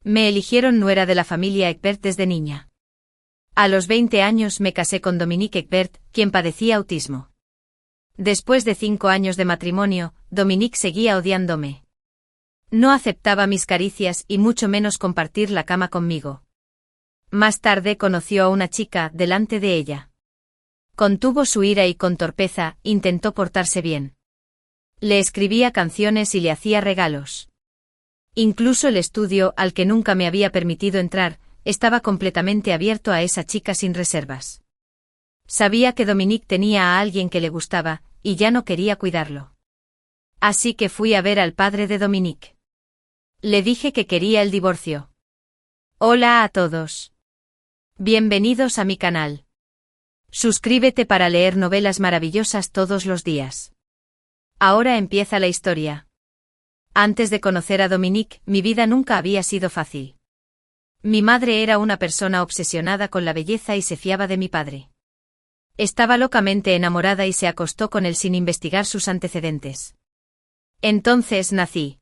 Me eligieron nuera de la familia Egbert desde niña. A los 20 años me casé con Dominique Egbert, quien padecía autismo. Después de 5 años de matrimonio, Dominique seguía odiándome. No aceptaba mis caricias y mucho menos compartir la cama conmigo. Más tarde conoció a una chica delante de ella. Contuvo su ira y con torpeza intentó portarse bien. Le escribía canciones y le hacía regalos. Incluso el estudio, al que nunca me había permitido entrar, estaba completamente abierto a esa chica sin reservas. Sabía que Dominique tenía a alguien que le gustaba, y ya no quería cuidarlo. Así que fui a ver al padre de Dominique. Le dije que quería el divorcio. Hola a todos. Bienvenidos a mi canal. Suscríbete para leer novelas maravillosas todos los días. Ahora empieza la historia. Antes de conocer a Dominique, mi vida nunca había sido fácil. Mi madre era una persona obsesionada con la belleza y se fiaba de mi padre. Estaba locamente enamorada y se acostó con él sin investigar sus antecedentes. Entonces nací.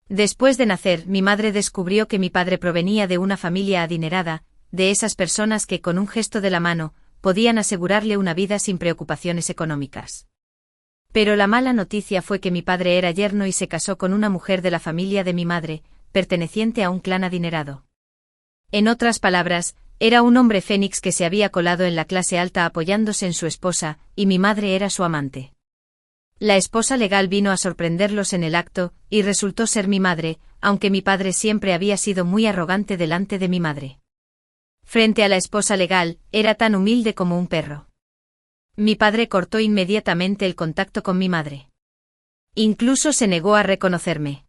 Después de nacer, mi madre descubrió que mi padre provenía de una familia adinerada, de esas personas que con un gesto de la mano, podían asegurarle una vida sin preocupaciones económicas. Pero la mala noticia fue que mi padre era yerno y se casó con una mujer de la familia de mi madre, perteneciente a un clan adinerado. En otras palabras, era un hombre fénix que se había colado en la clase alta apoyándose en su esposa, y mi madre era su amante. La esposa legal vino a sorprenderlos en el acto, y resultó ser mi madre, aunque mi padre siempre había sido muy arrogante delante de mi madre. Frente a la esposa legal, era tan humilde como un perro. Mi padre cortó inmediatamente el contacto con mi madre. Incluso se negó a reconocerme.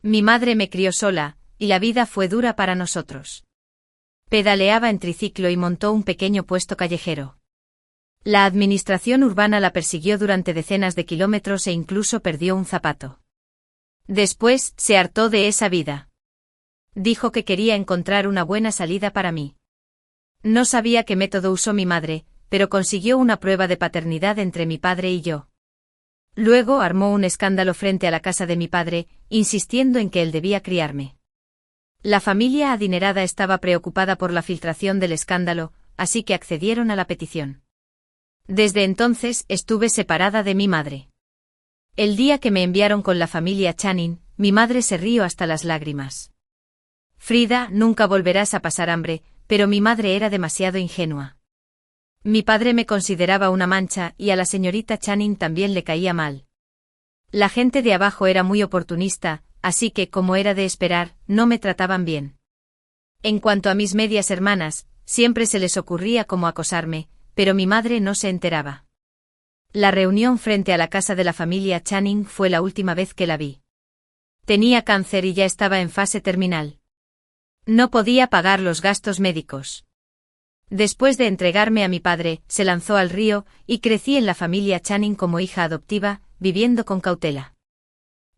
Mi madre me crió sola, y la vida fue dura para nosotros. Pedaleaba en triciclo y montó un pequeño puesto callejero. La administración urbana la persiguió durante decenas de kilómetros e incluso perdió un zapato. Después, se hartó de esa vida. Dijo que quería encontrar una buena salida para mí. No sabía qué método usó mi madre, pero consiguió una prueba de paternidad entre mi padre y yo. Luego armó un escándalo frente a la casa de mi padre, insistiendo en que él debía criarme. La familia adinerada estaba preocupada por la filtración del escándalo, así que accedieron a la petición. Desde entonces estuve separada de mi madre. El día que me enviaron con la familia Channing, mi madre se rió hasta las lágrimas. Frida, nunca volverás a pasar hambre, pero mi madre era demasiado ingenua. Mi padre me consideraba una mancha y a la señorita Channing también le caía mal. La gente de abajo era muy oportunista, así que, como era de esperar, no me trataban bien. En cuanto a mis medias hermanas, siempre se les ocurría cómo acosarme, pero mi madre no se enteraba. La reunión frente a la casa de la familia Channing fue la última vez que la vi. Tenía cáncer y ya estaba en fase terminal. No podía pagar los gastos médicos. Después de entregarme a mi padre, se lanzó al río, y crecí en la familia Channing como hija adoptiva, viviendo con cautela.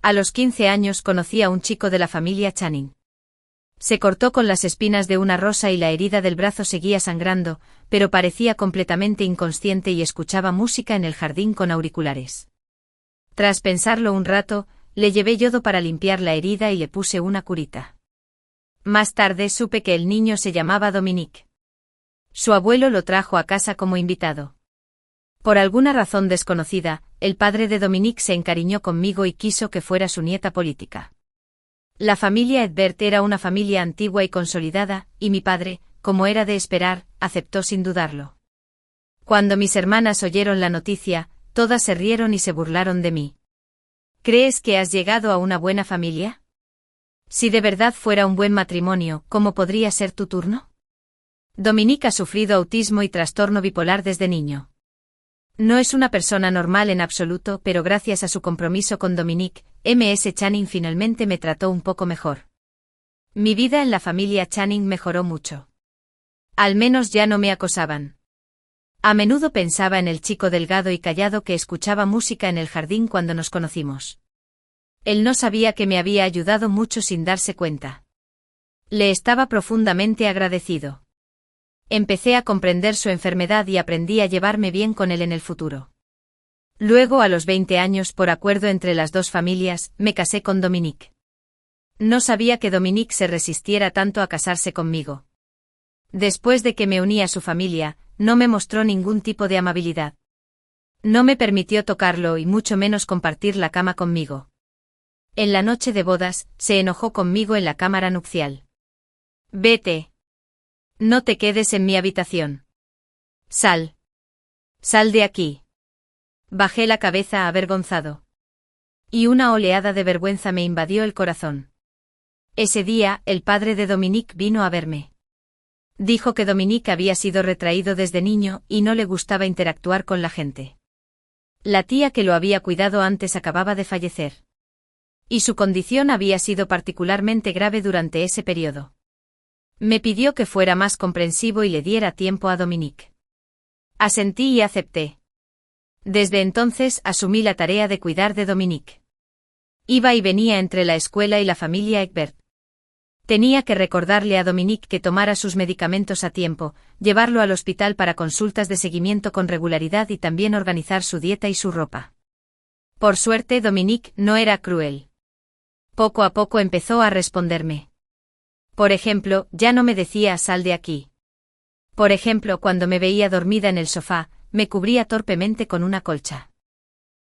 A los 15 años conocí a un chico de la familia Channing. Se cortó con las espinas de una rosa y la herida del brazo seguía sangrando, pero parecía completamente inconsciente y escuchaba música en el jardín con auriculares. Tras pensarlo un rato, le llevé yodo para limpiar la herida y le puse una curita. Más tarde supe que el niño se llamaba Dominique. Su abuelo lo trajo a casa como invitado. Por alguna razón desconocida, el padre de Dominique se encariñó conmigo y quiso que fuera su nieta política. La familia Egbert era una familia antigua y consolidada, y mi padre, como era de esperar, aceptó sin dudarlo. Cuando mis hermanas oyeron la noticia, todas se rieron y se burlaron de mí. ¿Crees que has llegado a una buena familia? Si de verdad fuera un buen matrimonio, ¿cómo podría ser tu turno? Dominique ha sufrido autismo y trastorno bipolar desde niño. No es una persona normal en absoluto, pero gracias a su compromiso con Dominique, Ms. Channing finalmente me trató un poco mejor. Mi vida en la familia Channing mejoró mucho. Al menos ya no me acosaban. A menudo pensaba en el chico delgado y callado que escuchaba música en el jardín cuando nos conocimos. Él no sabía que me había ayudado mucho sin darse cuenta. Le estaba profundamente agradecido. Empecé a comprender su enfermedad y aprendí a llevarme bien con él en el futuro. Luego, a los 20 años, por acuerdo entre las dos familias, me casé con Dominique. No sabía que Dominique se resistiera tanto a casarse conmigo. Después de que me uní a su familia, no me mostró ningún tipo de amabilidad. No me permitió tocarlo y mucho menos compartir la cama conmigo. En la noche de bodas, se enojó conmigo en la cámara nupcial. Vete. No te quedes en mi habitación. Sal. Sal de aquí. Bajé la cabeza avergonzado. Y una oleada de vergüenza me invadió el corazón. Ese día, el padre de Dominique vino a verme. Dijo que Dominique había sido retraído desde niño y no le gustaba interactuar con la gente. La tía que lo había cuidado antes acababa de fallecer. Y su condición había sido particularmente grave durante ese periodo. Me pidió que fuera más comprensivo y le diera tiempo a Dominique. Asentí y acepté. Desde entonces asumí la tarea de cuidar de Dominique. Iba y venía entre la escuela y la familia Egbert. Tenía que recordarle a Dominique que tomara sus medicamentos a tiempo, llevarlo al hospital para consultas de seguimiento con regularidad y también organizar su dieta y su ropa. Por suerte, Dominique no era cruel. Poco a poco empezó a responderme. Por ejemplo, ya no me decía sal de aquí. Por ejemplo, cuando me veía dormida en el sofá, me cubría torpemente con una colcha.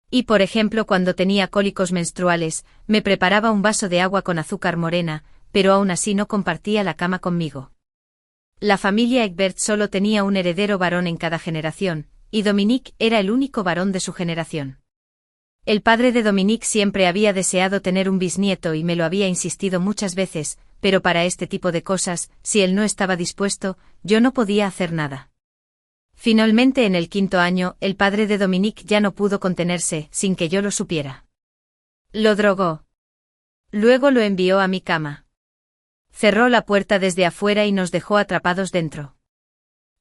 Y por ejemplo, cuando tenía cólicos menstruales, me preparaba un vaso de agua con azúcar morena, pero aún así no compartía la cama conmigo. La familia Egbert solo tenía un heredero varón en cada generación, y Dominique era el único varón de su generación. El padre de Dominique siempre había deseado tener un bisnieto y me lo había insistido muchas veces, pero para este tipo de cosas, si él no estaba dispuesto, yo no podía hacer nada. Finalmente, en el 5.º año, el padre de Dominique ya no pudo contenerse, sin que yo lo supiera. Lo drogó. Luego lo envió a mi cama. Cerró la puerta desde afuera y nos dejó atrapados dentro.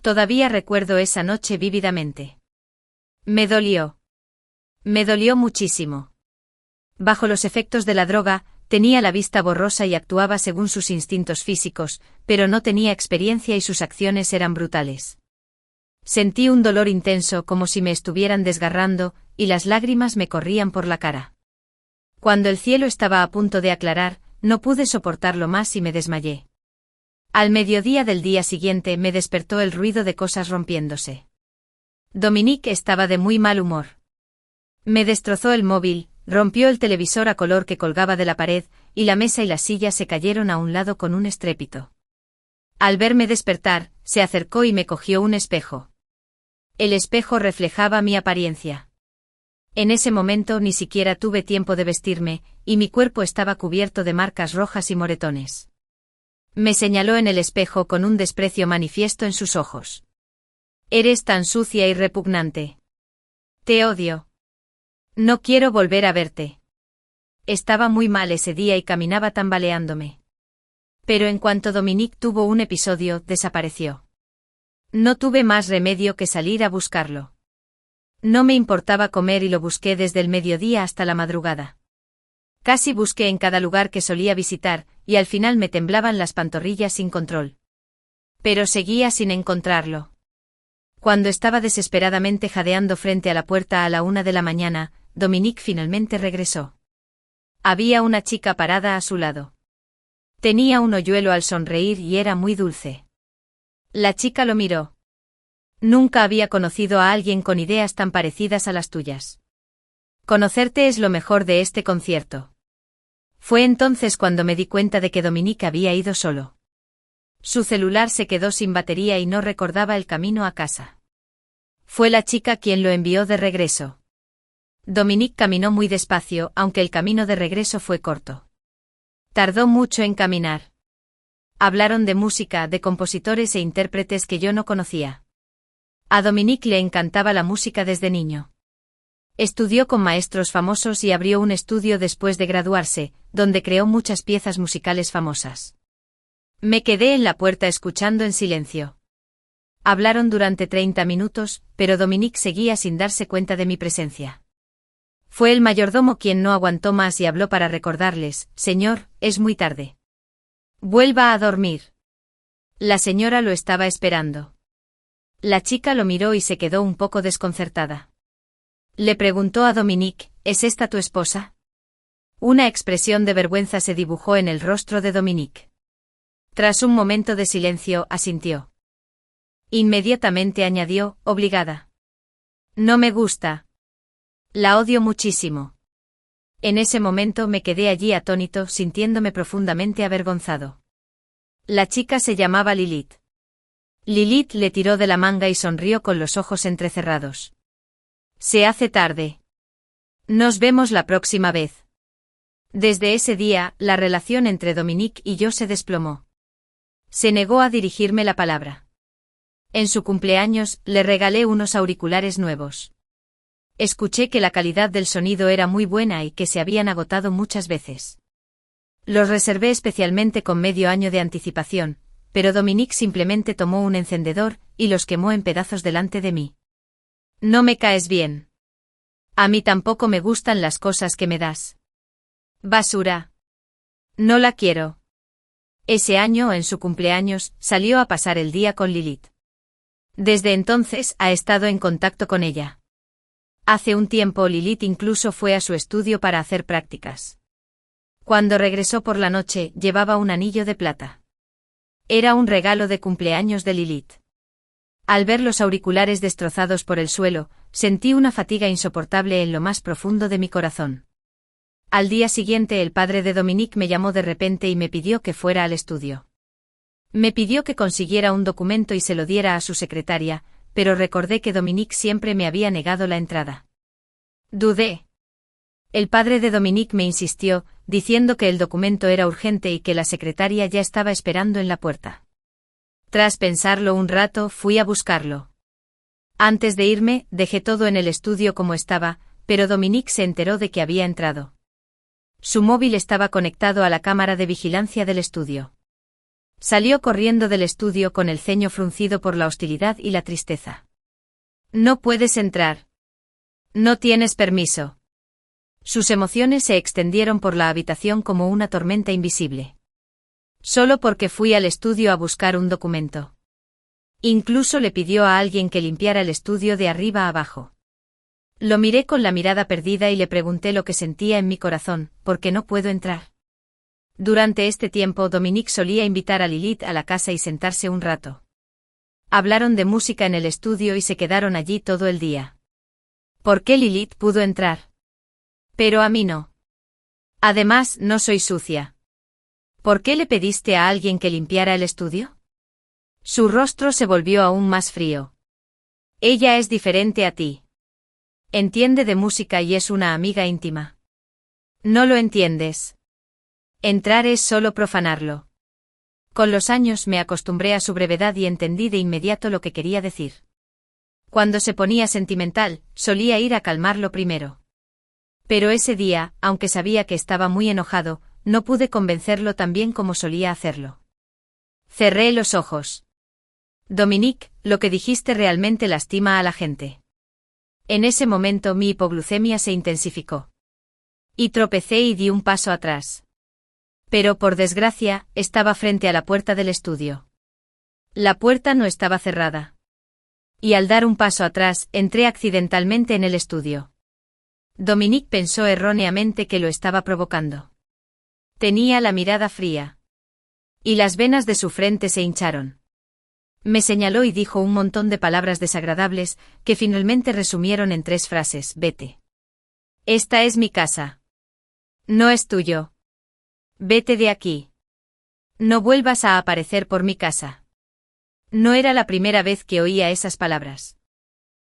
Todavía recuerdo esa noche vívidamente. Me dolió. Me dolió muchísimo. Bajo los efectos de la droga, tenía la vista borrosa y actuaba según sus instintos físicos, pero no tenía experiencia y sus acciones eran brutales. Sentí un dolor intenso como si me estuvieran desgarrando, y las lágrimas me corrían por la cara. Cuando el cielo estaba a punto de aclarar, no pude soportarlo más y me desmayé. Al mediodía del día siguiente me despertó el ruido de cosas rompiéndose. Dominique estaba de muy mal humor. Me destrozó el móvil, rompió el televisor a color que colgaba de la pared, y la mesa y las sillas se cayeron a un lado con un estrépito. Al verme despertar, se acercó y me cogió un espejo. El espejo reflejaba mi apariencia. En ese momento ni siquiera tuve tiempo de vestirme, y mi cuerpo estaba cubierto de marcas rojas y moretones. Me señaló en el espejo con un desprecio manifiesto en sus ojos. Eres tan sucia y repugnante. Te odio. No quiero volver a verte. Estaba muy mal ese día y caminaba tambaleándome. Pero en cuanto Dominique tuvo un episodio, desapareció. No tuve más remedio que salir a buscarlo. No me importaba comer y lo busqué desde el mediodía hasta la madrugada. Casi busqué en cada lugar que solía visitar, y al final me temblaban las pantorrillas sin control. Pero seguía sin encontrarlo. Cuando estaba desesperadamente jadeando frente a la puerta a la 1 de la mañana, Dominique finalmente regresó. Había una chica parada a su lado. Tenía un hoyuelo al sonreír y era muy dulce. La chica lo miró. Nunca había conocido a alguien con ideas tan parecidas a las tuyas. Conocerte es lo mejor de este concierto. Fue entonces cuando me di cuenta de que Dominique había ido solo. Su celular se quedó sin batería y no recordaba el camino a casa. Fue la chica quien lo envió de regreso. Dominique caminó muy despacio, aunque el camino de regreso fue corto. Tardó mucho en caminar. Hablaron de música, de compositores e intérpretes que yo no conocía. A Dominique le encantaba la música desde niño. Estudió con maestros famosos y abrió un estudio después de graduarse, donde creó muchas piezas musicales famosas. Me quedé en la puerta escuchando en silencio. Hablaron durante 30 minutos, pero Dominique seguía sin darse cuenta de mi presencia. Fue el mayordomo quien no aguantó más y habló para recordarles: «Señor, es muy tarde. Vuelva a dormir». La señora lo estaba esperando. La chica lo miró y se quedó un poco desconcertada. Le preguntó a Dominique: «¿Es esta tu esposa?». Una expresión de vergüenza se dibujó en el rostro de Dominique. Tras un momento de silencio, asintió. Inmediatamente añadió, obligada. No me gusta. La odio muchísimo. En ese momento me quedé allí atónito, sintiéndome profundamente avergonzado. La chica se llamaba Lilith. Lilith le tiró de la manga y sonrió con los ojos entrecerrados. Se hace tarde. Nos vemos la próxima vez. Desde ese día, la relación entre Dominique y yo se desplomó. Se negó a dirigirme la palabra. En su cumpleaños, le regalé unos auriculares nuevos. Escuché que la calidad del sonido era muy buena y que se habían agotado muchas veces. Los reservé especialmente con medio año de anticipación, pero Dominique simplemente tomó un encendedor y los quemó en pedazos delante de mí. No me caes bien. A mí tampoco me gustan las cosas que me das. Basura. No la quiero. Ese año, en su cumpleaños, salió a pasar el día con Lilith. Desde entonces ha estado en contacto con ella. Hace un tiempo Lilith incluso fue a su estudio para hacer prácticas. Cuando regresó por la noche, llevaba un anillo de plata. Era un regalo de cumpleaños de Lilith. Al ver los auriculares destrozados por el suelo, sentí una fatiga insoportable en lo más profundo de mi corazón. Al día siguiente el padre de Dominique me llamó de repente y me pidió que fuera al estudio. Me pidió que consiguiera un documento y se lo diera a su secretaria, pero recordé que Dominique siempre me había negado la entrada. Dudé. El padre de Dominique me insistió, diciendo que el documento era urgente y que la secretaria ya estaba esperando en la puerta. Tras pensarlo un rato, fui a buscarlo. Antes de irme, dejé todo en el estudio como estaba, pero Dominique se enteró de que había entrado. Su móvil estaba conectado a la cámara de vigilancia del estudio. Salió corriendo del estudio con el ceño fruncido por la hostilidad y la tristeza. No puedes entrar. No tienes permiso. Sus emociones se extendieron por la habitación como una tormenta invisible. Solo porque fui al estudio a buscar un documento. Incluso le pidió a alguien que limpiara el estudio de arriba a abajo. Lo miré con la mirada perdida y le pregunté lo que sentía en mi corazón, ¿por qué no puedo entrar? Durante este tiempo Dominique solía invitar a Lilith a la casa y sentarse un rato. Hablaron de música en el estudio y se quedaron allí todo el día. ¿Por qué Lilith pudo entrar? Pero a mí no. Además, no soy sucia. ¿Por qué le pediste a alguien que limpiara el estudio? Su rostro se volvió aún más frío. Ella es diferente a ti. Entiende de música y es una amiga íntima. No lo entiendes. Entrar es solo profanarlo. Con los años me acostumbré a su brevedad y entendí de inmediato lo que quería decir. Cuando se ponía sentimental, solía ir a calmarlo primero. Pero ese día, aunque sabía que estaba muy enojado, no pude convencerlo tan bien como solía hacerlo. Cerré los ojos. Dominique, lo que dijiste realmente lastima a la gente. En ese momento mi hipoglucemia se intensificó. Y tropecé y di un paso atrás. Pero por desgracia, estaba frente a la puerta del estudio. La puerta no estaba cerrada. Y al dar un paso atrás, entré accidentalmente en el estudio. Dominique pensó erróneamente que lo estaba provocando. Tenía la mirada fría. Y las venas de su frente se hincharon. Me señaló y dijo un montón de palabras desagradables, que finalmente resumieron en 3 frases: vete. Esta es mi casa. No es tuyo. Vete de aquí. No vuelvas a aparecer por mi casa. No era la primera vez que oía esas palabras.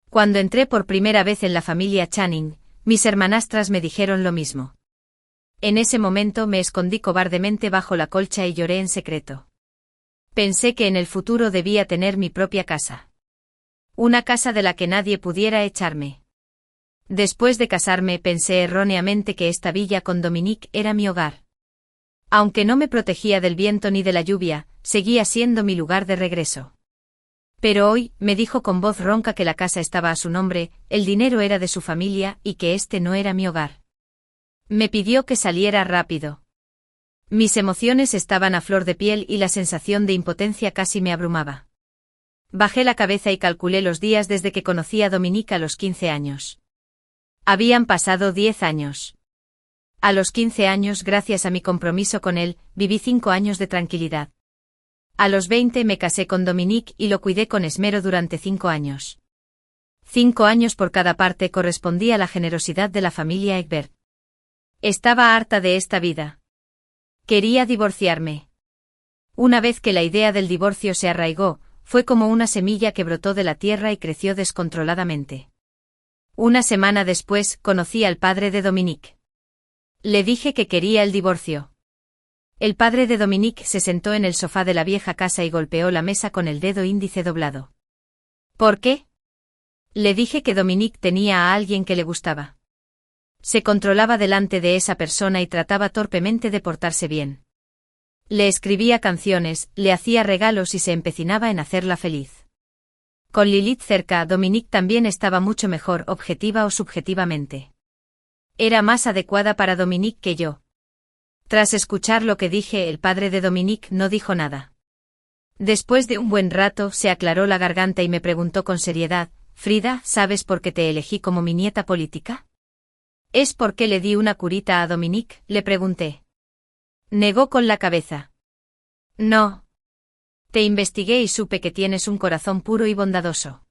Cuando entré por primera vez en la familia Channing, mis hermanastras me dijeron lo mismo. En ese momento me escondí cobardemente bajo la colcha y lloré en secreto. Pensé que en el futuro debía tener mi propia casa. Una casa de la que nadie pudiera echarme. Después de casarme pensé erróneamente que esta villa con Dominique era mi hogar. Aunque no me protegía del viento ni de la lluvia, seguía siendo mi lugar de regreso. Pero hoy, me dijo con voz ronca que la casa estaba a su nombre, el dinero era de su familia y que este no era mi hogar. Me pidió que saliera rápido. Mis emociones estaban a flor de piel y la sensación de impotencia casi me abrumaba. Bajé la cabeza y calculé los días desde que conocí a Dominique a los 15 años. Habían pasado 10 años. A los 15 años, gracias a mi compromiso con él, viví 5 años de tranquilidad. A los 20 me casé con Dominique y lo cuidé con esmero durante 5 años. 5 años por cada parte correspondía a la generosidad de la familia Egbert. Estaba harta de esta vida. Quería divorciarme. Una vez que la idea del divorcio se arraigó, fue como una semilla que brotó de la tierra y creció descontroladamente. Una semana después, conocí al padre de Dominique. Le dije que quería el divorcio. El padre de Dominique se sentó en el sofá de la vieja casa y golpeó la mesa con el dedo índice doblado. ¿Por qué? Le dije que Dominique tenía a alguien que le gustaba. Se controlaba delante de esa persona y trataba torpemente de portarse bien. Le escribía canciones, le hacía regalos y se empecinaba en hacerla feliz. Con Lilith cerca, Dominique también estaba mucho mejor, objetiva o subjetivamente. Era más adecuada para Dominique que yo. Tras escuchar lo que dije, el padre de Dominique no dijo nada. Después de un buen rato, se aclaró la garganta y me preguntó con seriedad: Frida, ¿sabes por qué te elegí como mi nieta política? ¿Es porque le di una curita a Dominique?, le pregunté. Negó con la cabeza. No. Te investigué y supe que tienes un corazón puro y bondadoso.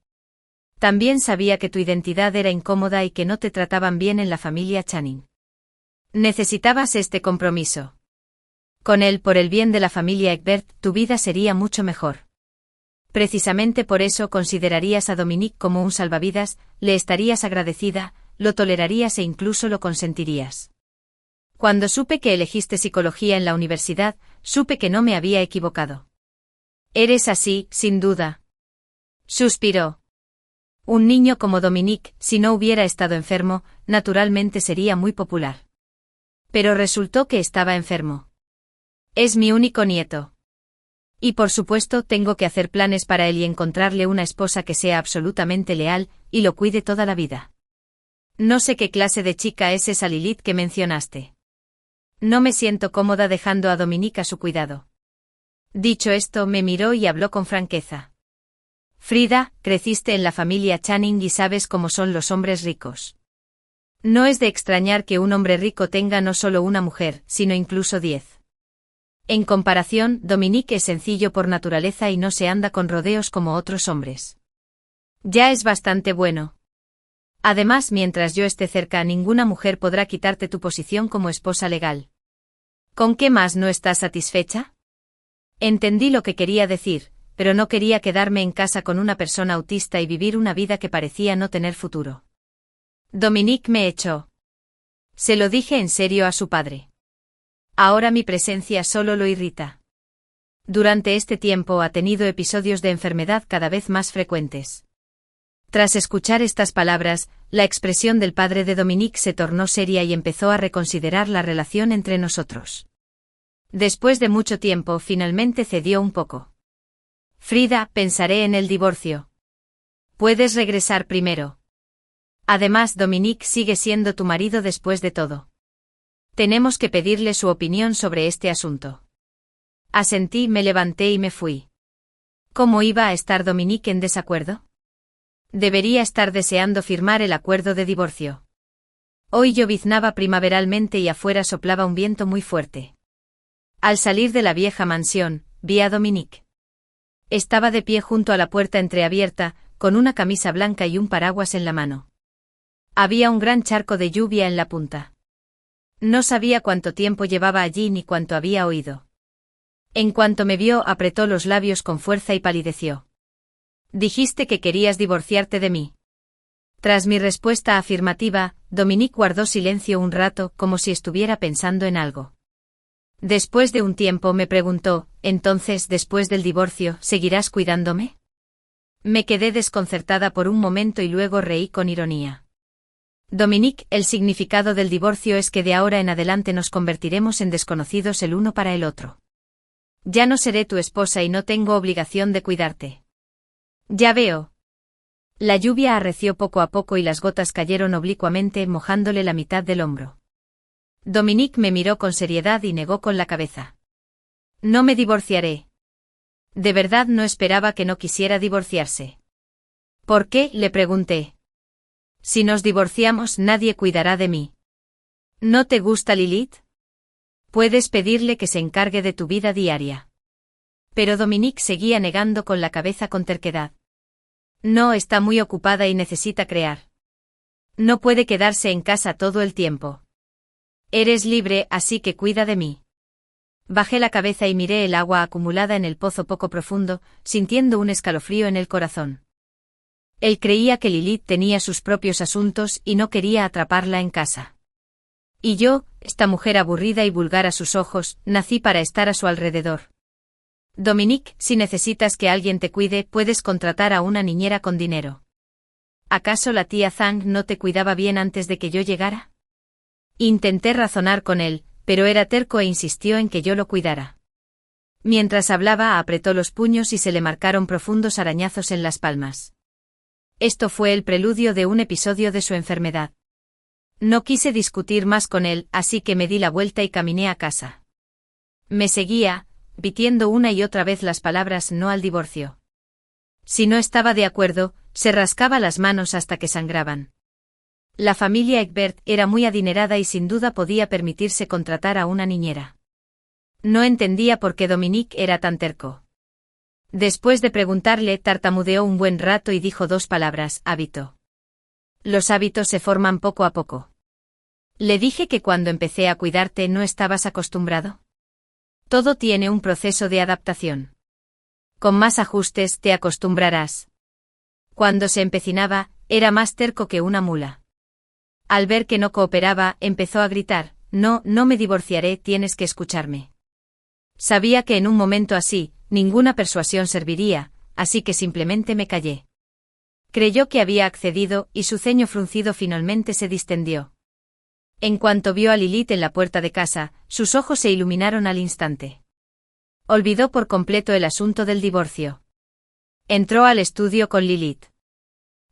También sabía que tu identidad era incómoda y que no te trataban bien en la familia Channing. Necesitabas este compromiso. Con él, por el bien de la familia Egbert, tu vida sería mucho mejor. Precisamente por eso considerarías a Dominique como un salvavidas, le estarías agradecida, lo tolerarías e incluso lo consentirías. Cuando supe que elegiste psicología en la universidad, supe que no me había equivocado. Eres así, sin duda. Suspiró. Un niño como Dominique, si no hubiera estado enfermo, naturalmente sería muy popular. Pero resultó que estaba enfermo. Es mi único nieto. Y por supuesto tengo que hacer planes para él y encontrarle una esposa que sea absolutamente leal, y lo cuide toda la vida. No sé qué clase de chica es esa Lilith que mencionaste. No me siento cómoda dejando a Dominique a su cuidado. Dicho esto, me miró y habló con franqueza. Frida, creciste en la familia Channing y sabes cómo son los hombres ricos. No es de extrañar que un hombre rico tenga no solo una mujer, sino incluso 10. En comparación, Dominique es sencillo por naturaleza y no se anda con rodeos como otros hombres. Ya es bastante bueno. Además, mientras yo esté cerca, ninguna mujer podrá quitarte tu posición como esposa legal. ¿Con qué más no estás satisfecha? Entendí lo que quería decir, pero no quería quedarme en casa con una persona autista y vivir una vida que parecía no tener futuro. Dominique me echó. Se lo dije en serio a su padre. Ahora mi presencia solo lo irrita. Durante este tiempo ha tenido episodios de enfermedad cada vez más frecuentes. Tras escuchar estas palabras, la expresión del padre de Dominique se tornó seria y empezó a reconsiderar la relación entre nosotros. Después de mucho tiempo, finalmente cedió un poco. Frida, pensaré en el divorcio. Puedes regresar primero. Además, Dominique sigue siendo tu marido después de todo. Tenemos que pedirle su opinión sobre este asunto. Asentí, me levanté y me fui. ¿Cómo iba a estar Dominique en desacuerdo? Debería estar deseando firmar el acuerdo de divorcio. Hoy lloviznaba primaveralmente y afuera soplaba un viento muy fuerte. Al salir de la vieja mansión, vi a Dominique. Estaba de pie junto a la puerta entreabierta, con una camisa blanca y un paraguas en la mano. Había un gran charco de lluvia en la punta. No sabía cuánto tiempo llevaba allí ni cuánto había oído. En cuanto me vio, apretó los labios con fuerza y palideció. Dijiste que querías divorciarte de mí. Tras mi respuesta afirmativa, Dominique guardó silencio un rato, como si estuviera pensando en algo. Después de un tiempo me preguntó: «Entonces, después del divorcio, ¿seguirás cuidándome?» Me quedé desconcertada por un momento y luego reí con ironía. Dominique, el significado del divorcio es que de ahora en adelante nos convertiremos en desconocidos el uno para el otro. Ya no seré tu esposa y no tengo obligación de cuidarte. Ya veo. La lluvia arreció poco a poco y las gotas cayeron oblicuamente, mojándole la mitad del hombro. Dominique me miró con seriedad y negó con la cabeza. No me divorciaré. De verdad no esperaba que no quisiera divorciarse. ¿Por qué?, le pregunté. Si nos divorciamos, nadie cuidará de mí. ¿No te gusta Lilith? Puedes pedirle que se encargue de tu vida diaria. Pero Dominique seguía negando con la cabeza con terquedad. No, está muy ocupada y necesita crear. No puede quedarse en casa todo el tiempo. Eres libre, así que cuida de mí. Bajé la cabeza y miré el agua acumulada en el pozo poco profundo, sintiendo un escalofrío en el corazón. Él creía que Lilith tenía sus propios asuntos y no quería atraparla en casa. Y yo, esta mujer aburrida y vulgar a sus ojos, nací para estar a su alrededor. Dominique, si necesitas que alguien te cuide, puedes contratar a una niñera con dinero. ¿Acaso la tía Zhang no te cuidaba bien antes de que yo llegara? Intenté razonar con él, pero era terco e insistió en que yo lo cuidara. Mientras hablaba, apretó los puños y se le marcaron profundos arañazos en las palmas. Esto fue el preludio de un episodio de su enfermedad. No quise discutir más con él, así que me di la vuelta y caminé a casa. Me seguía, repitiendo una y otra vez las palabras no al divorcio. Si no estaba de acuerdo, se rascaba las manos hasta que sangraban. La familia Egbert era muy adinerada y sin duda podía permitirse contratar a una niñera. No entendía por qué Dominique era tan terco. Después de preguntarle, tartamudeó un buen rato y dijo dos palabras: hábito. Los hábitos se forman poco a poco. Le dije que cuando empecé a cuidarte no estabas acostumbrado. Todo tiene un proceso de adaptación. Con más ajustes te acostumbrarás. Cuando se empecinaba, era más terco que una mula. Al ver que no cooperaba, empezó a gritar: no, no me divorciaré, tienes que escucharme. Sabía que en un momento así, ninguna persuasión serviría, así que simplemente me callé. Creyó que había accedido, y su ceño fruncido finalmente se distendió. En cuanto vio a Lilith en la puerta de casa, sus ojos se iluminaron al instante. Olvidó por completo el asunto del divorcio. Entró al estudio con Lilith.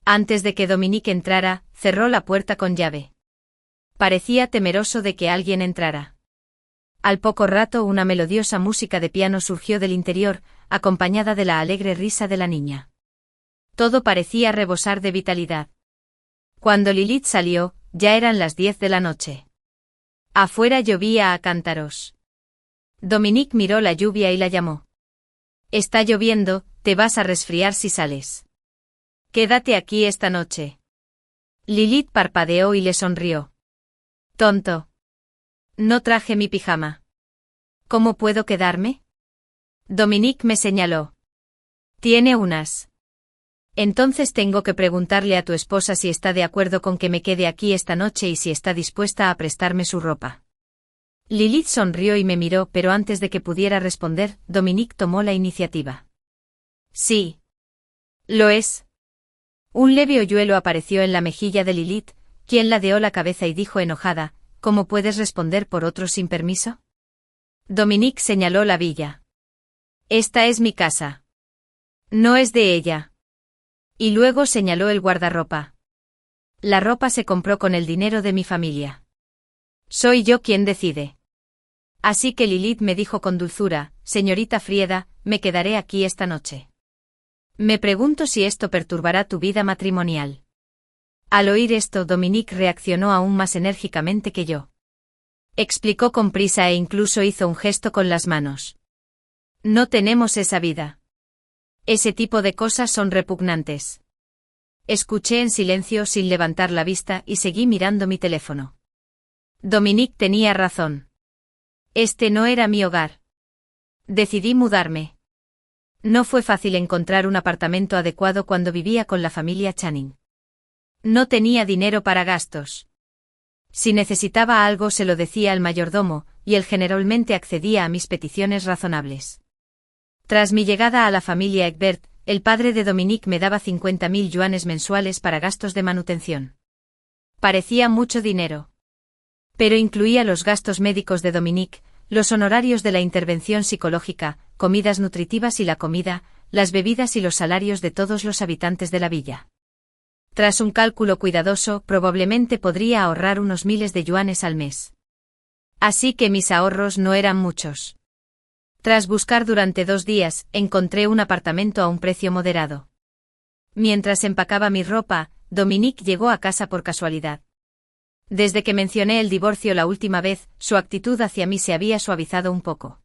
Antes de que Dominique entrara, cerró la puerta con llave. Parecía temeroso de que alguien entrara. Al poco rato una melodiosa música de piano surgió del interior, acompañada de la alegre risa de la niña. Todo parecía rebosar de vitalidad. Cuando Lilith salió, ya eran las 10 de la noche. Afuera llovía a cántaros. Dominique miró la lluvia y la llamó. Está lloviendo, te vas a resfriar si sales. Quédate aquí esta noche. Lilith parpadeó y le sonrió. Tonto. No traje mi pijama. ¿Cómo puedo quedarme? Dominique me señaló. Tiene unas. Entonces tengo que preguntarle a tu esposa si está de acuerdo con que me quede aquí esta noche y si está dispuesta a prestarme su ropa. Lilith sonrió y me miró, pero antes de que pudiera responder, Dominique tomó la iniciativa. Sí. Lo es. Un leve hoyuelo apareció en la mejilla de Lilith, quien ladeó la cabeza y dijo enojada: ¿Cómo puedes responder por otros sin permiso? Dominique señaló la villa. Esta es mi casa. No es de ella. Y luego señaló el guardarropa. La ropa se compró con el dinero de mi familia. Soy yo quien decide. Así que Lilith me dijo con dulzura: señorita Frieda, me quedaré aquí esta noche. Me pregunto si esto perturbará tu vida matrimonial. Al oír esto, Dominique reaccionó aún más enérgicamente que yo. Explicó con prisa e incluso hizo un gesto con las manos. No tenemos esa vida. Ese tipo de cosas son repugnantes. Escuché en silencio sin levantar la vista y seguí mirando mi teléfono. Dominique tenía razón. Este no era mi hogar. Decidí mudarme. No fue fácil encontrar un apartamento adecuado cuando vivía con la familia Channing. No tenía dinero para gastos. Si necesitaba algo se lo decía al mayordomo, y él generalmente accedía a mis peticiones razonables. Tras mi llegada a la familia Egbert, el padre de Dominique me daba 50.000 yuanes mensuales para gastos de manutención. Parecía mucho dinero. Pero incluía los gastos médicos de Dominique, los honorarios de la intervención psicológica, comidas nutritivas y la comida, las bebidas y los salarios de todos los habitantes de la villa. Tras un cálculo cuidadoso, probablemente podría ahorrar unos miles de yuanes al mes. Así que mis ahorros no eran muchos. Tras buscar durante 2 días, encontré un apartamento a un precio moderado. Mientras empacaba mi ropa, Dominique llegó a casa por casualidad. Desde que mencioné el divorcio la última vez, su actitud hacia mí se había suavizado un poco.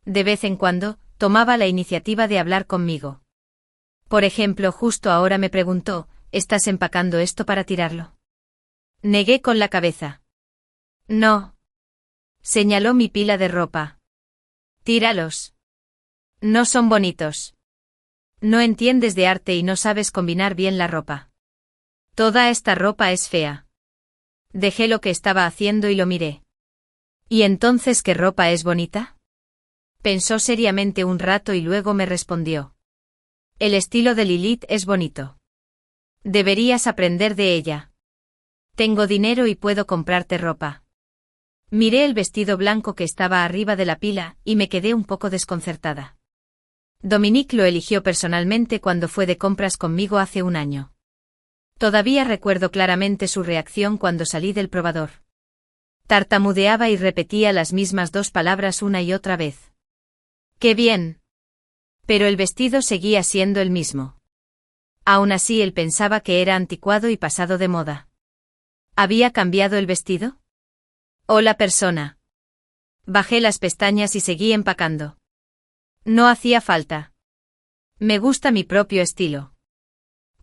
De vez en cuando, tomaba la iniciativa de hablar conmigo. Por ejemplo, justo ahora me preguntó, ¿estás empacando esto para tirarlo? Negué con la cabeza. No. Señaló mi pila de ropa. Tíralos. No son bonitos. No entiendes de arte y no sabes combinar bien la ropa. Toda esta ropa es fea. Dejé lo que estaba haciendo y lo miré. ¿Y entonces qué ropa es bonita? Pensó seriamente un rato y luego me respondió. El estilo de Lilith es bonito. Deberías aprender de ella. Tengo dinero y puedo comprarte ropa. Miré el vestido blanco que estaba arriba de la pila y me quedé un poco desconcertada. Dominique lo eligió personalmente cuando fue de compras conmigo hace un año. Todavía recuerdo claramente su reacción cuando salí del probador. Tartamudeaba y repetía las mismas dos palabras una y otra vez. ¡Qué bien! Pero el vestido seguía siendo el mismo. Aún así él pensaba que era anticuado y pasado de moda. ¿Había cambiado el vestido? Hola persona. Bajé las pestañas y seguí empacando. No hacía falta. Me gusta mi propio estilo.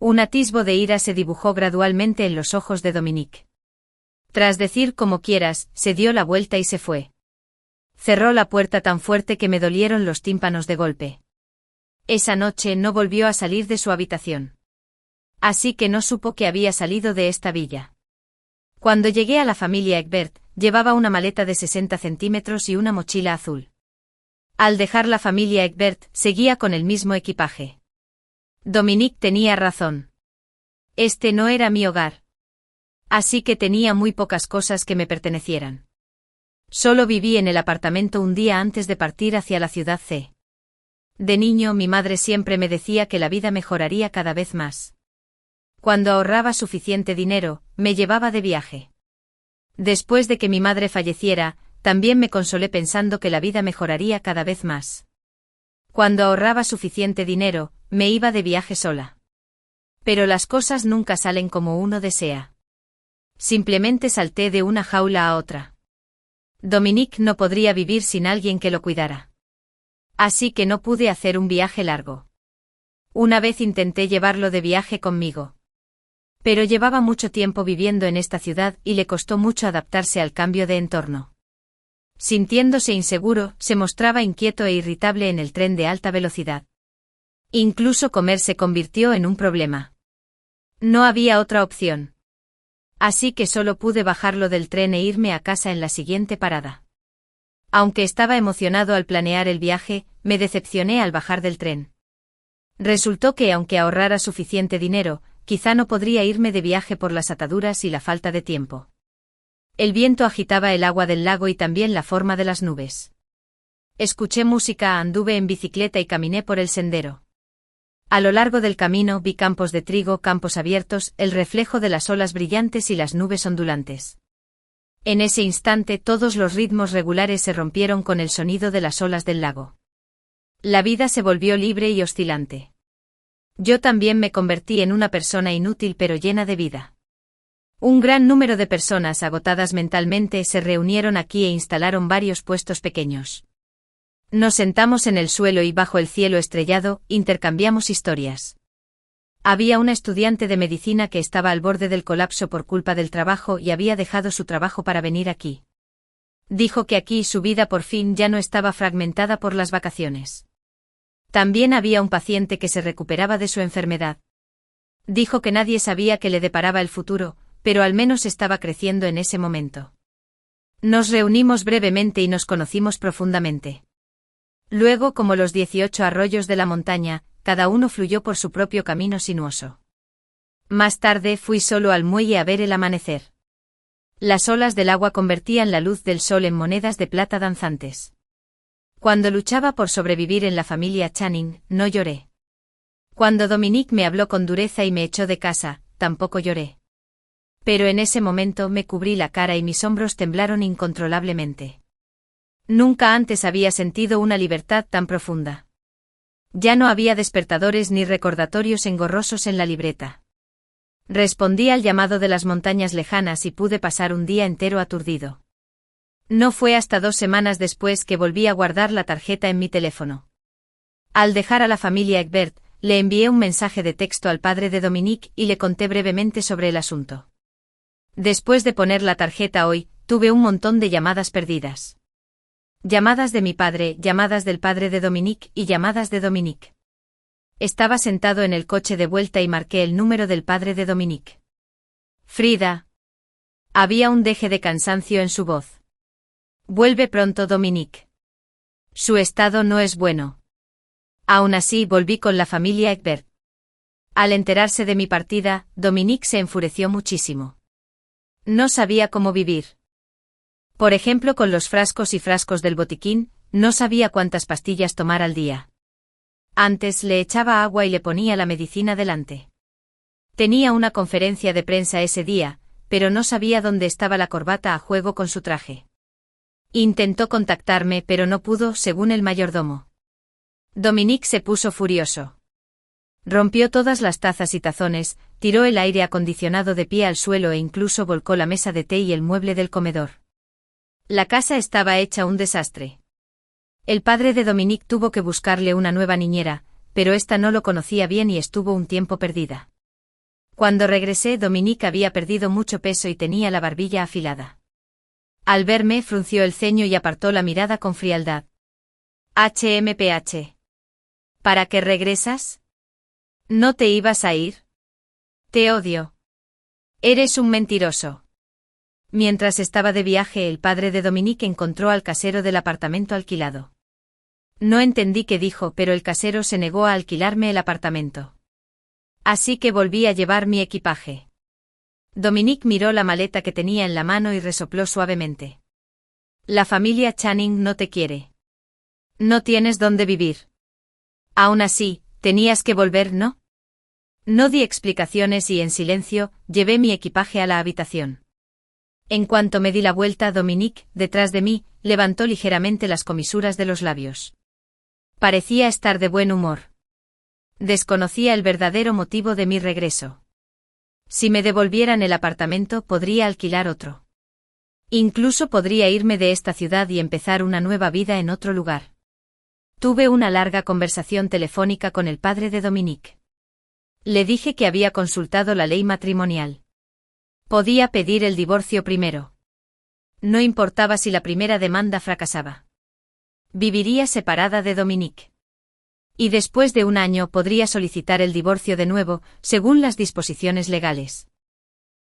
Un atisbo de ira se dibujó gradualmente en los ojos de Dominique. Tras decir como quieras, se dio la vuelta y se fue. Cerró la puerta tan fuerte que me dolieron los tímpanos de golpe. Esa noche no volvió a salir de su habitación. Así que no supo que había salido de esta villa. Cuando llegué a la familia Egbert, llevaba una maleta de 60 centímetros y una mochila azul. Al dejar la familia Egbert, seguía con el mismo equipaje. Dominique tenía razón. Este no era mi hogar. Así que tenía muy pocas cosas que me pertenecieran. Solo viví en el apartamento un día antes de partir hacia la ciudad C. De niño mi madre siempre me decía que la vida mejoraría cada vez más. Cuando ahorraba suficiente dinero, me llevaba de viaje. Después de que mi madre falleciera, también me consolé pensando que la vida mejoraría cada vez más. Cuando ahorraba suficiente dinero, me iba de viaje sola. Pero las cosas nunca salen como uno desea. Simplemente salté de una jaula a otra. Dominique no podría vivir sin alguien que lo cuidara. Así que no pude hacer un viaje largo. Una vez intenté llevarlo de viaje conmigo. Pero llevaba mucho tiempo viviendo en esta ciudad y le costó mucho adaptarse al cambio de entorno. Sintiéndose inseguro, se mostraba inquieto e irritable en el tren de alta velocidad. Incluso comer se convirtió en un problema. No había otra opción. Así que solo pude bajarlo del tren e irme a casa en la siguiente parada. Aunque estaba emocionado al planear el viaje, me decepcioné al bajar del tren. Resultó que aunque ahorrara suficiente dinero, quizá no podría irme de viaje por las ataduras y la falta de tiempo. El viento agitaba el agua del lago y también la forma de las nubes. Escuché música, anduve en bicicleta y caminé por el sendero. A lo largo del camino vi campos de trigo, campos abiertos, el reflejo de las olas brillantes y las nubes ondulantes. En ese instante todos los ritmos regulares se rompieron con el sonido de las olas del lago. La vida se volvió libre y oscilante. Yo también me convertí en una persona inútil pero llena de vida. Un gran número de personas agotadas mentalmente se reunieron aquí e instalaron varios puestos pequeños. Nos sentamos en el suelo y bajo el cielo estrellado, intercambiamos historias. Había una estudiante de medicina que estaba al borde del colapso por culpa del trabajo y había dejado su trabajo para venir aquí. Dijo que aquí su vida por fin ya no estaba fragmentada por las vacaciones. También había un paciente que se recuperaba de su enfermedad. Dijo que nadie sabía qué le deparaba el futuro, pero al menos estaba creciendo en ese momento. Nos reunimos brevemente y nos conocimos profundamente. Luego, como los 18 arroyos de la montaña, cada uno fluyó por su propio camino sinuoso. Más tarde fui solo al muelle a ver el amanecer. Las olas del agua convertían la luz del sol en monedas de plata danzantes. Cuando luchaba por sobrevivir en la familia Channing, no lloré. Cuando Dominique me habló con dureza y me echó de casa, tampoco lloré. Pero en ese momento me cubrí la cara y mis hombros temblaron incontrolablemente. Nunca antes había sentido una libertad tan profunda. Ya no había despertadores ni recordatorios engorrosos en la libreta. Respondí al llamado de las montañas lejanas y pude pasar un día entero aturdido. No fue hasta 2 semanas después que volví a guardar la tarjeta en mi teléfono. Al dejar a la familia Egbert, le envié un mensaje de texto al padre de Dominique y le conté brevemente sobre el asunto. Después de poner la tarjeta hoy, tuve un montón de llamadas perdidas. Llamadas de mi padre, llamadas del padre de Dominique y llamadas de Dominique. Estaba sentado en el coche de vuelta y marqué el número del padre de Dominique. Frida. Había un deje de cansancio en su voz. Vuelve pronto, Dominique. Su estado no es bueno. Aún así volví con la familia Egbert. Al enterarse de mi partida, Dominique se enfureció muchísimo. No sabía cómo vivir. Por ejemplo, con los frascos y frascos del botiquín, no sabía cuántas pastillas tomar al día. Antes le echaba agua y le ponía la medicina delante. Tenía una conferencia de prensa ese día, pero no sabía dónde estaba la corbata a juego con su traje. Intentó contactarme pero no pudo, según el mayordomo. Dominique se puso furioso. Rompió todas las tazas y tazones, tiró el aire acondicionado de pie al suelo e incluso volcó la mesa de té y el mueble del comedor. La casa estaba hecha un desastre. El padre de Dominique tuvo que buscarle una nueva niñera, pero ésta no lo conocía bien y estuvo un tiempo perdida. Cuando regresé, Dominique había perdido mucho peso y tenía la barbilla afilada. Al verme, frunció el ceño y apartó la mirada con frialdad. HMPH. ¿Para qué regresas? ¿No te ibas a ir? Te odio. Eres un mentiroso. Mientras estaba de viaje, el padre de Dominique encontró al casero del apartamento alquilado. No entendí qué dijo, pero el casero se negó a alquilarme el apartamento. Así que volví a llevar mi equipaje. Dominique miró la maleta que tenía en la mano y resopló suavemente. La familia Channing no te quiere. No tienes dónde vivir. Aún así, tenías que volver, ¿no? No di explicaciones y en silencio, llevé mi equipaje a la habitación. En cuanto me di la vuelta, Dominique, detrás de mí, levantó ligeramente las comisuras de los labios. Parecía estar de buen humor. Desconocía el verdadero motivo de mi regreso. Si me devolvieran el apartamento, podría alquilar otro. Incluso podría irme de esta ciudad y empezar una nueva vida en otro lugar. Tuve una larga conversación telefónica con el padre de Dominique. Le dije que había consultado la ley matrimonial. Podía pedir el divorcio primero. No importaba si la primera demanda fracasaba. Viviría separada de Dominique. Y después de 1 año podría solicitar el divorcio de nuevo, según las disposiciones legales.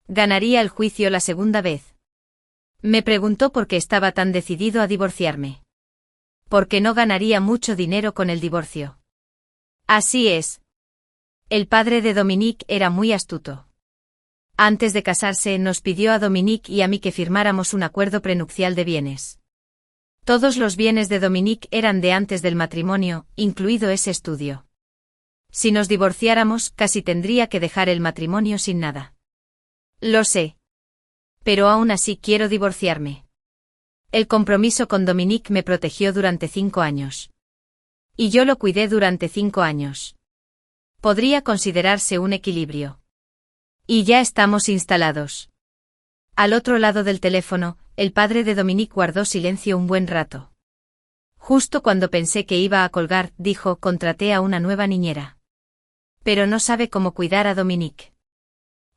Ganaría el juicio la segunda vez. Me preguntó por qué estaba tan decidido a divorciarme. Porque no ganaría mucho dinero con el divorcio. Así es. El padre de Dominique era muy astuto. Antes de casarse, nos pidió a Dominique y a mí que firmáramos un acuerdo prenupcial de bienes. Todos los bienes de Dominique eran de antes del matrimonio, incluido ese estudio. Si nos divorciáramos, casi tendría que dejar el matrimonio sin nada. Lo sé. Pero aún así quiero divorciarme. El compromiso con Dominique me protegió durante 5 años. Y yo lo cuidé durante 5 años. Podría considerarse un equilibrio. Y ya estamos instalados. Al otro lado del teléfono, el padre de Dominique guardó silencio un buen rato. Justo cuando pensé que iba a colgar, dijo: contraté a una nueva niñera. Pero no sabe cómo cuidar a Dominique.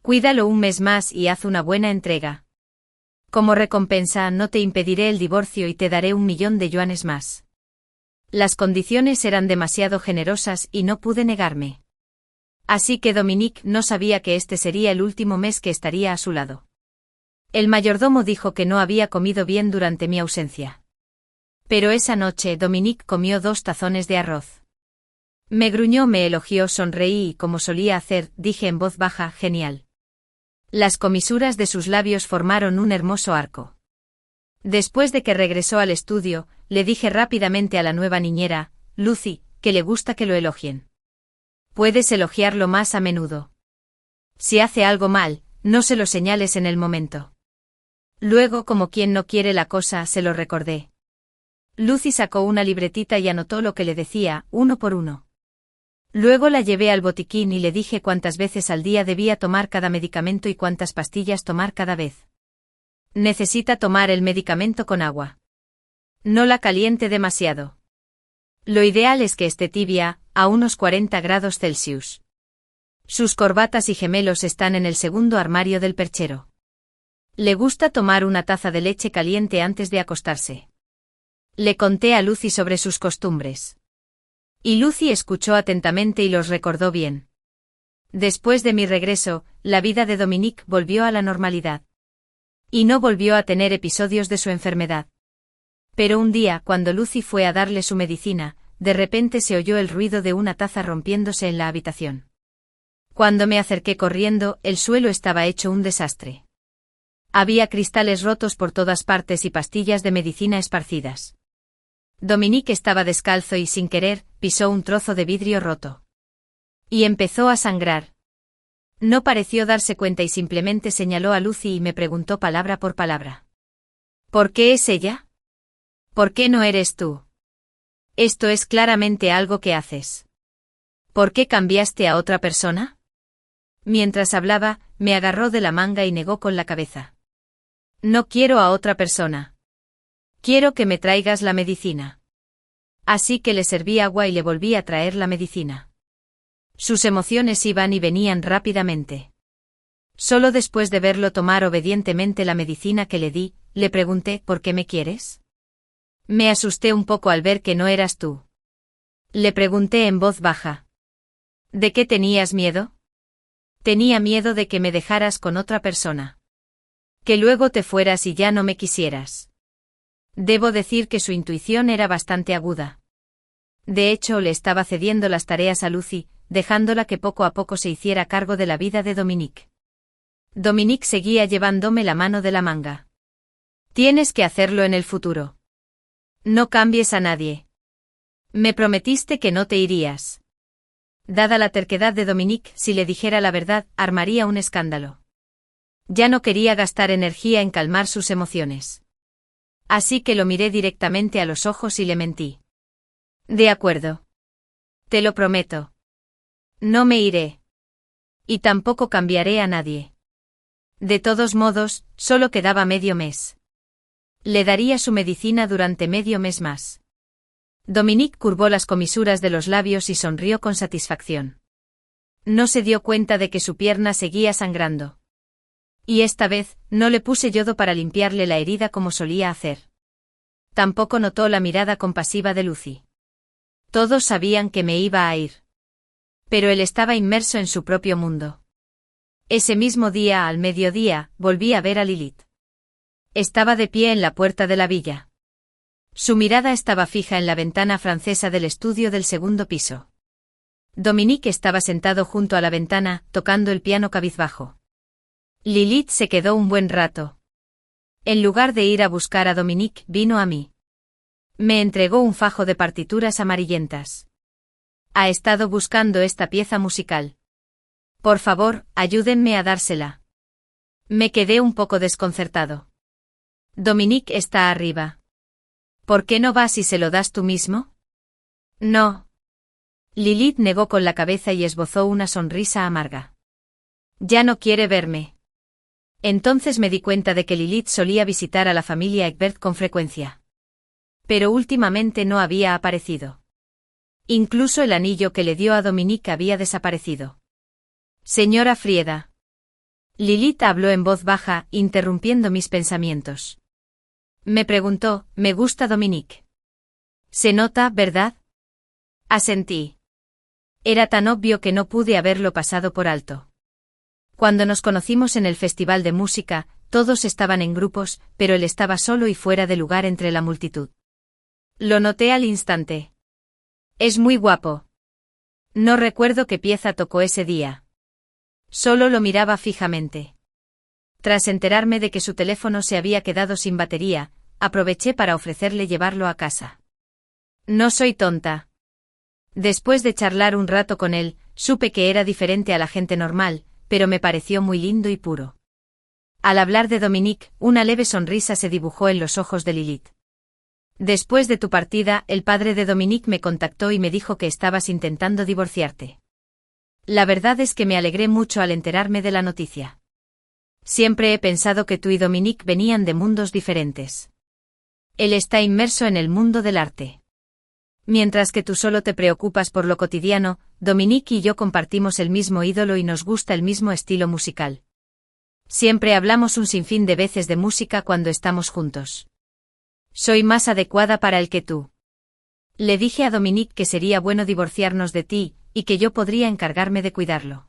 Cuídalo 1 mes más y haz una buena entrega. Como recompensa, no te impediré el divorcio y te daré 1 millón de yuanes más. Las condiciones eran demasiado generosas y no pude negarme. Así que Dominique no sabía que este sería el último mes que estaría a su lado. El mayordomo dijo que no había comido bien durante mi ausencia. Pero esa noche Dominique comió 2 tazones de arroz. Me gruñó, me elogió, sonreí y, como solía hacer, dije en voz baja: genial. Las comisuras de sus labios formaron un hermoso arco. Después de que regresó al estudio, le dije rápidamente a la nueva niñera, Lucy, que le gusta que lo elogien. Puedes elogiarlo más a menudo. Si hace algo mal, no se lo señales en el momento. Luego, como quien no quiere la cosa, se lo recordé. Lucy sacó una libretita y anotó lo que le decía, uno por uno. Luego la llevé al botiquín y le dije cuántas veces al día debía tomar cada medicamento y cuántas pastillas tomar cada vez. Necesita tomar el medicamento con agua. No la caliente demasiado. Lo ideal es que esté tibia, a unos 40 grados Celsius. Sus corbatas y gemelos están en el segundo armario del perchero. Le gusta tomar una taza de leche caliente antes de acostarse. Le conté a Lucy sobre sus costumbres. Y Lucy escuchó atentamente y los recordó bien. Después de mi regreso, la vida de Dominique volvió a la normalidad. Y no volvió a tener episodios de su enfermedad. Pero un día, cuando Lucy fue a darle su medicina, de repente se oyó el ruido de una taza rompiéndose en la habitación. Cuando me acerqué corriendo, el suelo estaba hecho un desastre. Había cristales rotos por todas partes y pastillas de medicina esparcidas. Dominique estaba descalzo y, sin querer, pisó un trozo de vidrio roto. Y empezó a sangrar. No pareció darse cuenta y simplemente señaló a Lucy y me preguntó palabra por palabra. ¿Por qué es ella? ¿Por qué no eres tú? Esto es claramente algo que haces. ¿Por qué cambiaste a otra persona? Mientras hablaba, me agarró de la manga y negó con la cabeza. No quiero a otra persona. Quiero que me traigas la medicina. Así que le serví agua y le volví a traer la medicina. Sus emociones iban y venían rápidamente. Solo después de verlo tomar obedientemente la medicina que le di, le pregunté ¿por qué me quieres? Me asusté un poco al ver que no eras tú. Le pregunté en voz baja. ¿De qué tenías miedo? Tenía miedo de que me dejaras con otra persona. Que luego te fueras y ya no me quisieras. Debo decir que su intuición era bastante aguda. De hecho, le estaba cediendo las tareas a Lucy, dejándola que poco a poco se hiciera cargo de la vida de Dominique. Dominique seguía llevándome la mano de la manga. Tienes que hacerlo en el futuro. No cambies a nadie. Me prometiste que no te irías. Dada la terquedad de Dominique, si le dijera la verdad, armaría un escándalo. Ya no quería gastar energía en calmar sus emociones. Así que lo miré directamente a los ojos y le mentí. De acuerdo. Te lo prometo. No me iré. Y tampoco cambiaré a nadie. De todos modos, solo quedaba medio mes. Le daría su medicina durante medio mes más. Dominique curvó las comisuras de los labios y sonrió con satisfacción. No se dio cuenta de que su pierna seguía sangrando. Y esta vez, no le puse yodo para limpiarle la herida como solía hacer. Tampoco notó la mirada compasiva de Lucy. Todos sabían que me iba a ir. Pero él estaba inmerso en su propio mundo. Ese mismo día, al mediodía, volví a ver a Lilith. Estaba de pie en la puerta de la villa. Su mirada estaba fija en la ventana francesa del estudio del segundo piso. Dominique estaba sentado junto a la ventana, tocando el piano cabizbajo. Lilith se quedó un buen rato. En lugar de ir a buscar a Dominique, vino a mí. Me entregó un fajo de partituras amarillentas. Ha estado buscando esta pieza musical. Por favor, ayúdenme a dársela. Me quedé un poco desconcertado. Dominique está arriba. ¿Por qué no vas y se lo das tú mismo? No. Lilith negó con la cabeza y esbozó una sonrisa amarga. Ya no quiere verme. Entonces me di cuenta de que Lilith solía visitar a la familia Egbert con frecuencia. Pero últimamente no había aparecido. Incluso el anillo que le dio a Dominique había desaparecido. Señora Frieda. Lilith habló en voz baja, interrumpiendo mis pensamientos. Me preguntó, ¿me gusta Dominique? Se nota, ¿verdad? Asentí. Era tan obvio que no pude haberlo pasado por alto. Cuando nos conocimos en el festival de música, todos estaban en grupos, pero él estaba solo y fuera de lugar entre la multitud. Lo noté al instante. Es muy guapo. No recuerdo qué pieza tocó ese día. Solo lo miraba fijamente. Tras enterarme de que su teléfono se había quedado sin batería, aproveché para ofrecerle llevarlo a casa. No soy tonta. Después de charlar un rato con él, supe que era diferente a la gente normal, pero me pareció muy lindo y puro. Al hablar de Dominique, una leve sonrisa se dibujó en los ojos de Lilith. Después de tu partida, el padre de Dominique me contactó y me dijo que estabas intentando divorciarte. La verdad es que me alegré mucho al enterarme de la noticia. Siempre he pensado que tú y Dominique venían de mundos diferentes. Él está inmerso en el mundo del arte. Mientras que tú solo te preocupas por lo cotidiano, Dominique y yo compartimos el mismo ídolo y nos gusta el mismo estilo musical. Siempre hablamos un sinfín de veces de música cuando estamos juntos. Soy más adecuada para él que tú. Le dije a Dominique que sería bueno divorciarnos de ti, y que yo podría encargarme de cuidarlo.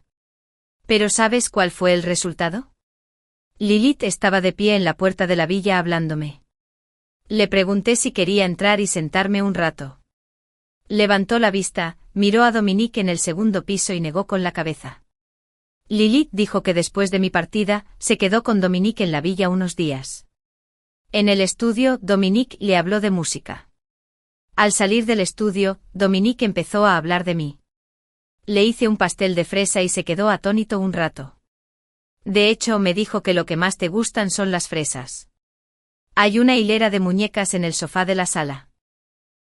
¿Pero sabes cuál fue el resultado? Lilith estaba de pie en la puerta de la villa hablándome. Le pregunté si quería entrar y sentarme un rato. Levantó la vista, miró a Dominique en el segundo piso y negó con la cabeza. Lilith dijo que después de mi partida, se quedó con Dominique en la villa unos días. En el estudio, Dominique le habló de música. Al salir del estudio, Dominique empezó a hablar de mí. Le hice un pastel de fresa y se quedó atónito un rato. De hecho, me dijo que lo que más te gustan son las fresas. Hay una hilera de muñecas en el sofá de la sala.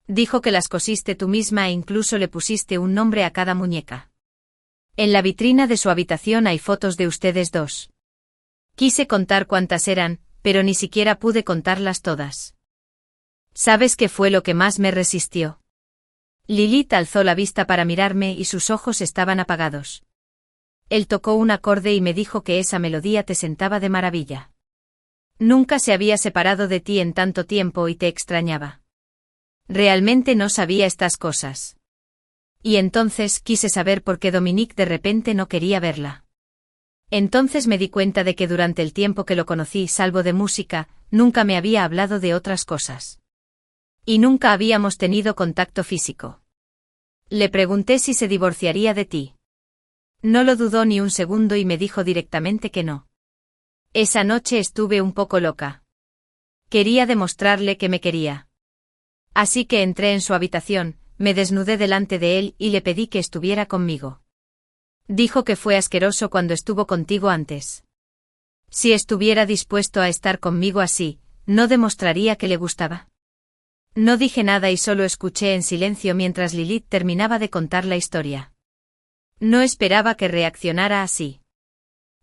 Dijo que las cosiste tú misma e incluso le pusiste un nombre a cada muñeca. En la vitrina de su habitación hay fotos de ustedes dos. Quise contar cuántas eran, pero ni siquiera pude contarlas todas. ¿Sabes qué fue lo que más me resistió? Lilith alzó la vista para mirarme y sus ojos estaban apagados. Él tocó un acorde y me dijo que esa melodía te sentaba de maravilla. Nunca se había separado de ti en tanto tiempo y te extrañaba. Realmente no sabía estas cosas. Y entonces quise saber por qué Dominique de repente no quería verla. Entonces me di cuenta de que durante el tiempo que lo conocí, salvo de música, nunca me había hablado de otras cosas. Y nunca habíamos tenido contacto físico. Le pregunté si se divorciaría de ti. No lo dudó ni un segundo y me dijo directamente que no. Esa noche estuve un poco loca. Quería demostrarle que me quería. Así que entré en su habitación, me desnudé delante de él y le pedí que estuviera conmigo. Dijo que fue asqueroso cuando estuvo contigo antes. Si estuviera dispuesto a estar conmigo así, ¿no demostraría que le gustaba? No dije nada y solo escuché en silencio mientras Lilith terminaba de contar la historia. No esperaba que reaccionara así.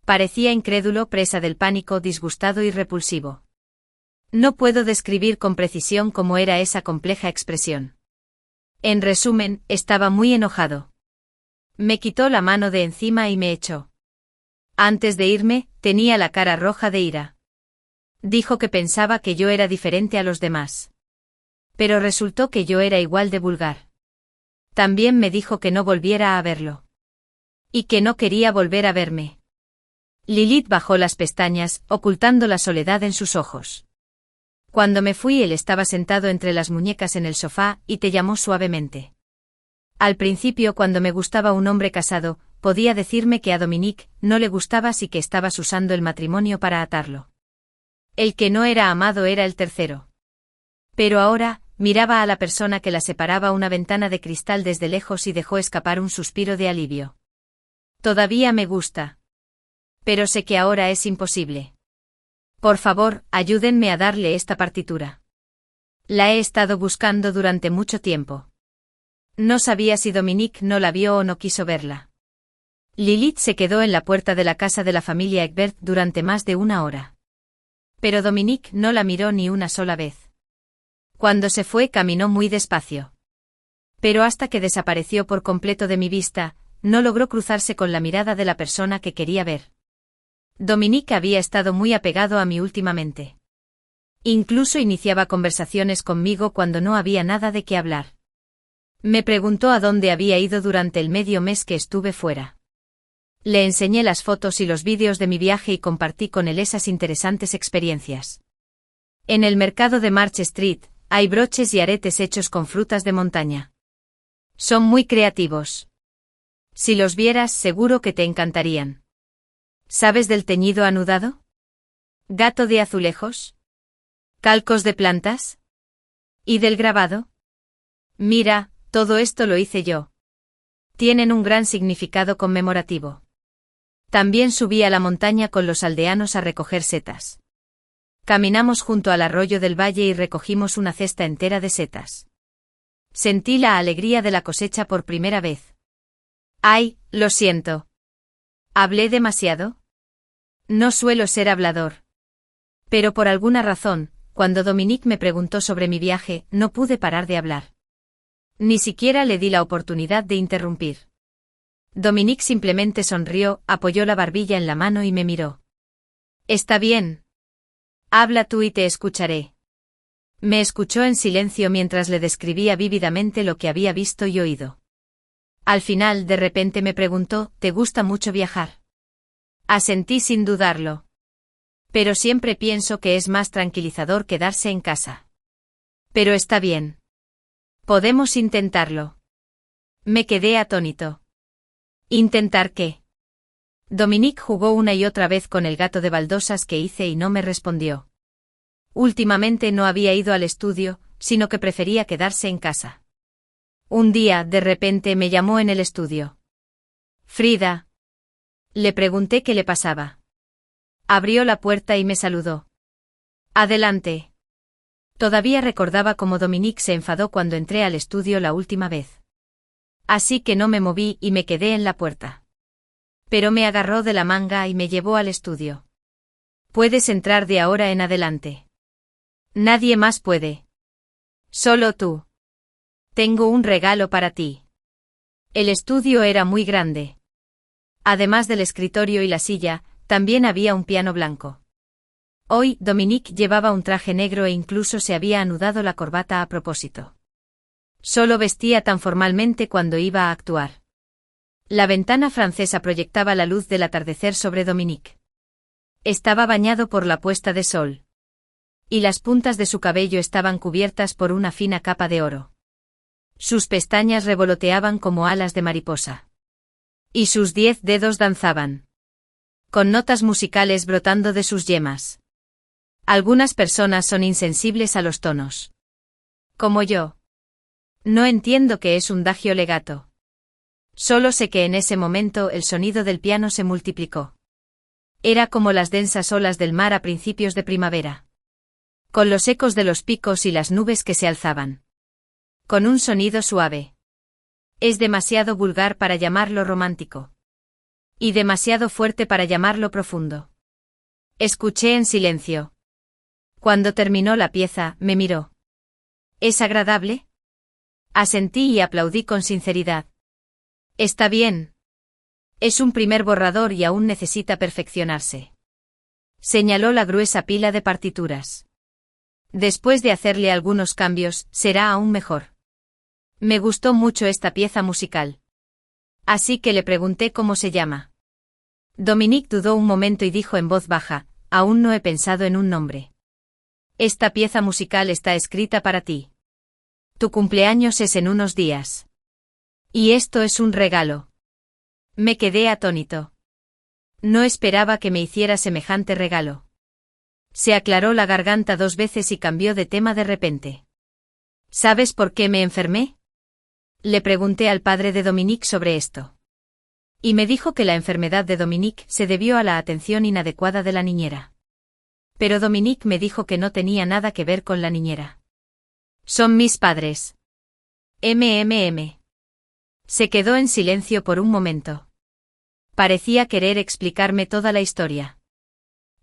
Parecía incrédulo, presa del pánico, disgustado y repulsivo. No puedo describir con precisión cómo era esa compleja expresión. En resumen, estaba muy enojado. Me quitó la mano de encima y me echó. Antes de irme, tenía la cara roja de ira. Dijo que pensaba que yo era diferente a los demás. Pero resultó que yo era igual de vulgar. También me dijo que no volviera a verlo. Y que no quería volver a verme. Lilith bajó las pestañas, ocultando la soledad en sus ojos. Cuando me fui, él estaba sentado entre las muñecas en el sofá y te llamó suavemente. Al principio, cuando me gustaba un hombre casado, podía decirme que a Dominique no le gustabas y que estabas usando el matrimonio para atarlo. El que no era amado era el tercero. Pero ahora, miraba a la persona que la separaba una ventana de cristal desde lejos y dejó escapar un suspiro de alivio. Todavía me gusta. Pero sé que ahora es imposible. Por favor, ayúdenme a darle esta partitura. La he estado buscando durante mucho tiempo. No sabía si Dominique no la vio o no quiso verla. Lilith se quedó en la puerta de la casa de la familia Egbert durante más de una hora. Pero Dominique no la miró ni una sola vez. Cuando se fue, caminó muy despacio. Pero hasta que desapareció por completo de mi vista, no logró cruzarse con la mirada de la persona que quería ver. Dominique había estado muy apegado a mí últimamente. Incluso iniciaba conversaciones conmigo cuando no había nada de qué hablar. Me preguntó a dónde había ido durante el medio mes que estuve fuera. Le enseñé las fotos y los vídeos de mi viaje y compartí con él esas interesantes experiencias. En el mercado de March Street, hay broches y aretes hechos con frutas de montaña. Son muy creativos. Si los vieras, seguro que te encantarían. ¿Sabes del teñido anudado? ¿Gato de azulejos? ¿Calcos de plantas? ¿Y del grabado? Mira, todo esto lo hice yo. Tienen un gran significado conmemorativo. También subí a la montaña con los aldeanos a recoger setas. Caminamos junto al arroyo del valle y recogimos una cesta entera de setas. Sentí la alegría de la cosecha por primera vez. Ay, lo siento. ¿Hablé demasiado? No suelo ser hablador. Pero por alguna razón, cuando Dominique me preguntó sobre mi viaje, no pude parar de hablar. Ni siquiera le di la oportunidad de interrumpir. Dominique simplemente sonrió, apoyó la barbilla en la mano y me miró. Está bien. Habla tú y te escucharé. Me escuchó en silencio mientras le describía vívidamente lo que había visto y oído. Al final, de repente me preguntó, ¿te gusta mucho viajar? Asentí sin dudarlo. Pero siempre pienso que es más tranquilizador quedarse en casa. Pero está bien. Podemos intentarlo. Me quedé atónito. ¿Intentar qué? Dominique jugó una y otra vez con el gato de baldosas que hice y no me respondió. Últimamente no había ido al estudio, sino que prefería quedarse en casa. Un día, de repente, me llamó en el estudio. Frida. Le pregunté qué le pasaba. Abrió la puerta y me saludó. Adelante. Todavía recordaba cómo Dominique se enfadó cuando entré al estudio la última vez. Así que no me moví y me quedé en la puerta. Pero me agarró de la manga y me llevó al estudio. Puedes entrar de ahora en adelante. Nadie más puede. Solo tú. Tengo un regalo para ti. El estudio era muy grande. Además del escritorio y la silla, también había un piano blanco. Hoy, Dominique llevaba un traje negro e incluso se había anudado la corbata a propósito. Solo vestía tan formalmente cuando iba a actuar. La ventana francesa proyectaba la luz del atardecer sobre Dominique. Estaba bañado por la puesta de sol. Y las puntas de su cabello estaban cubiertas por una fina capa de oro. Sus pestañas revoloteaban como alas de mariposa. Y sus 10 dedos danzaban. Con notas musicales brotando de sus yemas. Algunas personas son insensibles a los tonos. Como yo. No entiendo qué es un dagio legato. Solo sé que en ese momento el sonido del piano se multiplicó. Era como las densas olas del mar a principios de primavera. Con los ecos de los picos y las nubes que se alzaban. Con un sonido suave. Es demasiado vulgar para llamarlo romántico. Y demasiado fuerte para llamarlo profundo. Escuché en silencio. Cuando terminó la pieza, me miró. ¿Es agradable? Asentí y aplaudí con sinceridad. Está bien. Es un primer borrador y aún necesita perfeccionarse. Señaló la gruesa pila de partituras. Después de hacerle algunos cambios, será aún mejor. Me gustó mucho esta pieza musical. Así que le pregunté cómo se llama. Dominique dudó un momento y dijo en voz baja, aún no he pensado en un nombre. Esta pieza musical está escrita para ti. Tu cumpleaños es en unos días. Y esto es un regalo. Me quedé atónito. No esperaba que me hiciera semejante regalo. Se aclaró la garganta 2 veces y cambió de tema de repente. ¿Sabes por qué me enfermé? Le pregunté al padre de Dominique sobre esto. Y me dijo que la enfermedad de Dominique se debió a la atención inadecuada de la niñera. Pero Dominique me dijo que no tenía nada que ver con la niñera. Son mis padres. Se quedó en silencio por un momento. Parecía querer explicarme toda la historia.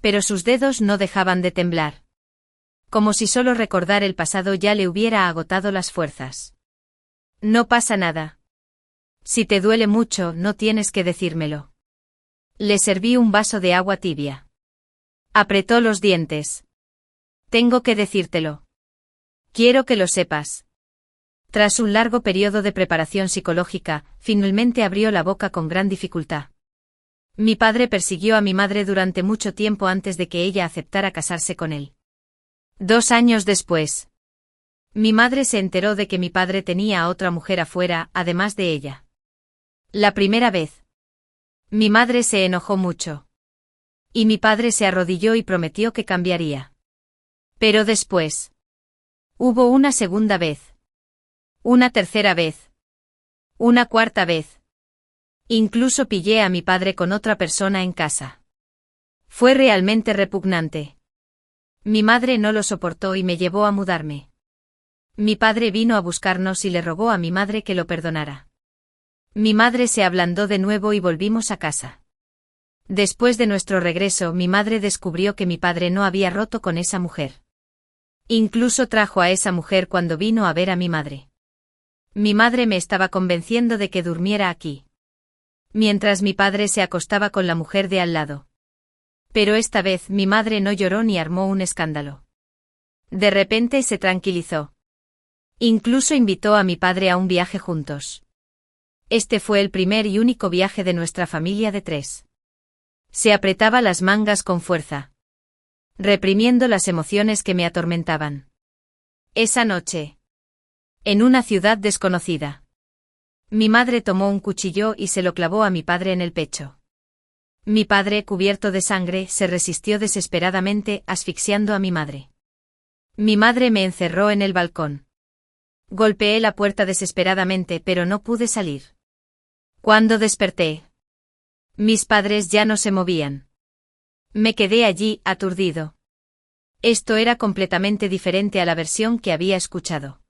Pero sus dedos no dejaban de temblar. Como si solo recordar el pasado ya le hubiera agotado las fuerzas. No pasa nada. Si te duele mucho, no tienes que decírmelo. Le serví un vaso de agua tibia. Apretó los dientes. Tengo que decírtelo. Quiero que lo sepas. Tras un largo periodo de preparación psicológica, finalmente abrió la boca con gran dificultad. Mi padre persiguió a mi madre durante mucho tiempo antes de que ella aceptara casarse con él. 2 años después. Mi madre se enteró de que mi padre tenía a otra mujer afuera, además de ella. La primera vez. Mi madre se enojó mucho. Y mi padre se arrodilló y prometió que cambiaría. Pero después. Hubo una segunda vez. Una tercera vez. Una cuarta vez. Incluso pillé a mi padre con otra persona en casa. Fue realmente repugnante. Mi madre no lo soportó y me llevó a mudarme. Mi padre vino a buscarnos y le rogó a mi madre que lo perdonara. Mi madre se ablandó de nuevo y volvimos a casa. Después de nuestro regreso, mi madre descubrió que mi padre no había roto con esa mujer. Incluso trajo a esa mujer cuando vino a ver a mi madre. Mi madre me estaba convenciendo de que durmiera aquí, mientras mi padre se acostaba con la mujer de al lado. Pero esta vez mi madre no lloró ni armó un escándalo. De repente se tranquilizó. Incluso invitó a mi padre a un viaje juntos. Este fue el primer y único viaje de nuestra familia de 3. Se apretaba las mangas con fuerza, reprimiendo las emociones que me atormentaban. Esa noche, en una ciudad desconocida, mi madre tomó un cuchillo y se lo clavó a mi padre en el pecho. Mi padre, cubierto de sangre, se resistió desesperadamente, asfixiando a mi madre. Mi madre me encerró en el balcón. Golpeé la puerta desesperadamente, pero no pude salir. Cuando desperté, mis padres ya no se movían. Me quedé allí, aturdido. Esto era completamente diferente a la versión que había escuchado.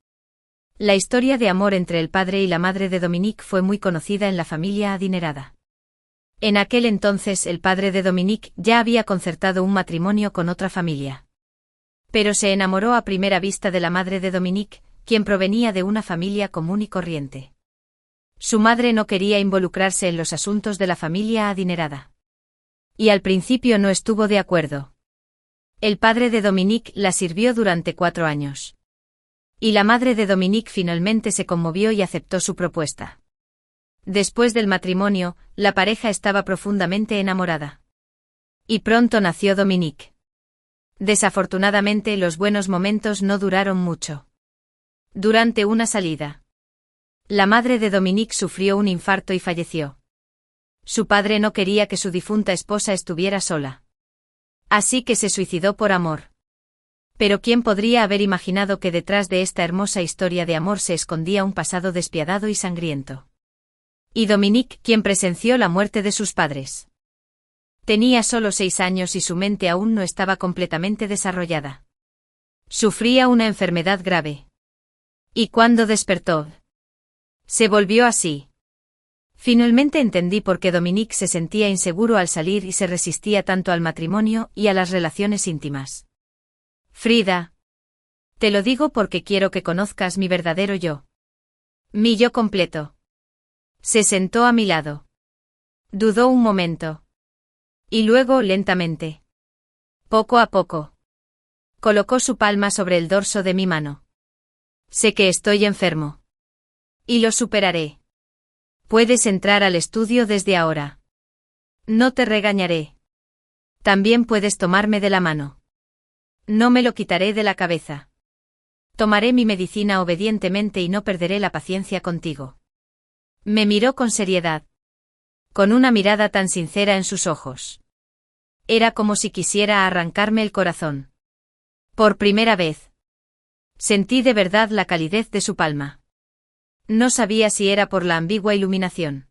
La historia de amor entre el padre y la madre de Dominique fue muy conocida en la familia adinerada. En aquel entonces el padre de Dominique ya había concertado un matrimonio con otra familia. Pero se enamoró a primera vista de la madre de Dominique, quien provenía de una familia común y corriente. Su madre no quería involucrarse en los asuntos de la familia adinerada. Y al principio no estuvo de acuerdo. El padre de Dominique la sirvió durante 4 años. Y la madre de Dominique finalmente se conmovió y aceptó su propuesta. Después del matrimonio, la pareja estaba profundamente enamorada. Y pronto nació Dominique. Desafortunadamente, los buenos momentos no duraron mucho. Durante una salida, la madre de Dominique sufrió un infarto y falleció. Su padre no quería que su difunta esposa estuviera sola. Así que se suicidó por amor. Pero ¿quién podría haber imaginado que detrás de esta hermosa historia de amor se escondía un pasado despiadado y sangriento? Y Dominique, quien presenció la muerte de sus padres. Tenía solo 6 años y su mente aún no estaba completamente desarrollada. Sufría una enfermedad grave. Y cuando despertó, se volvió así. Finalmente entendí por qué Dominique se sentía inseguro al salir y se resistía tanto al matrimonio y a las relaciones íntimas. Frida, te lo digo porque quiero que conozcas mi verdadero yo. Mi yo completo. Se sentó a mi lado. Dudó un momento. Y luego, lentamente, poco a poco, colocó su palma sobre el dorso de mi mano. Sé que estoy enfermo. Y lo superaré. Puedes entrar al estudio desde ahora. No te regañaré. También puedes tomarme de la mano. No me lo quitaré de la cabeza. Tomaré mi medicina obedientemente y no perderé la paciencia contigo. Me miró con seriedad. Con una mirada tan sincera en sus ojos. Era como si quisiera arrancarme el corazón. Por primera vez, sentí de verdad la calidez de su palma. No sabía si era por la ambigua iluminación.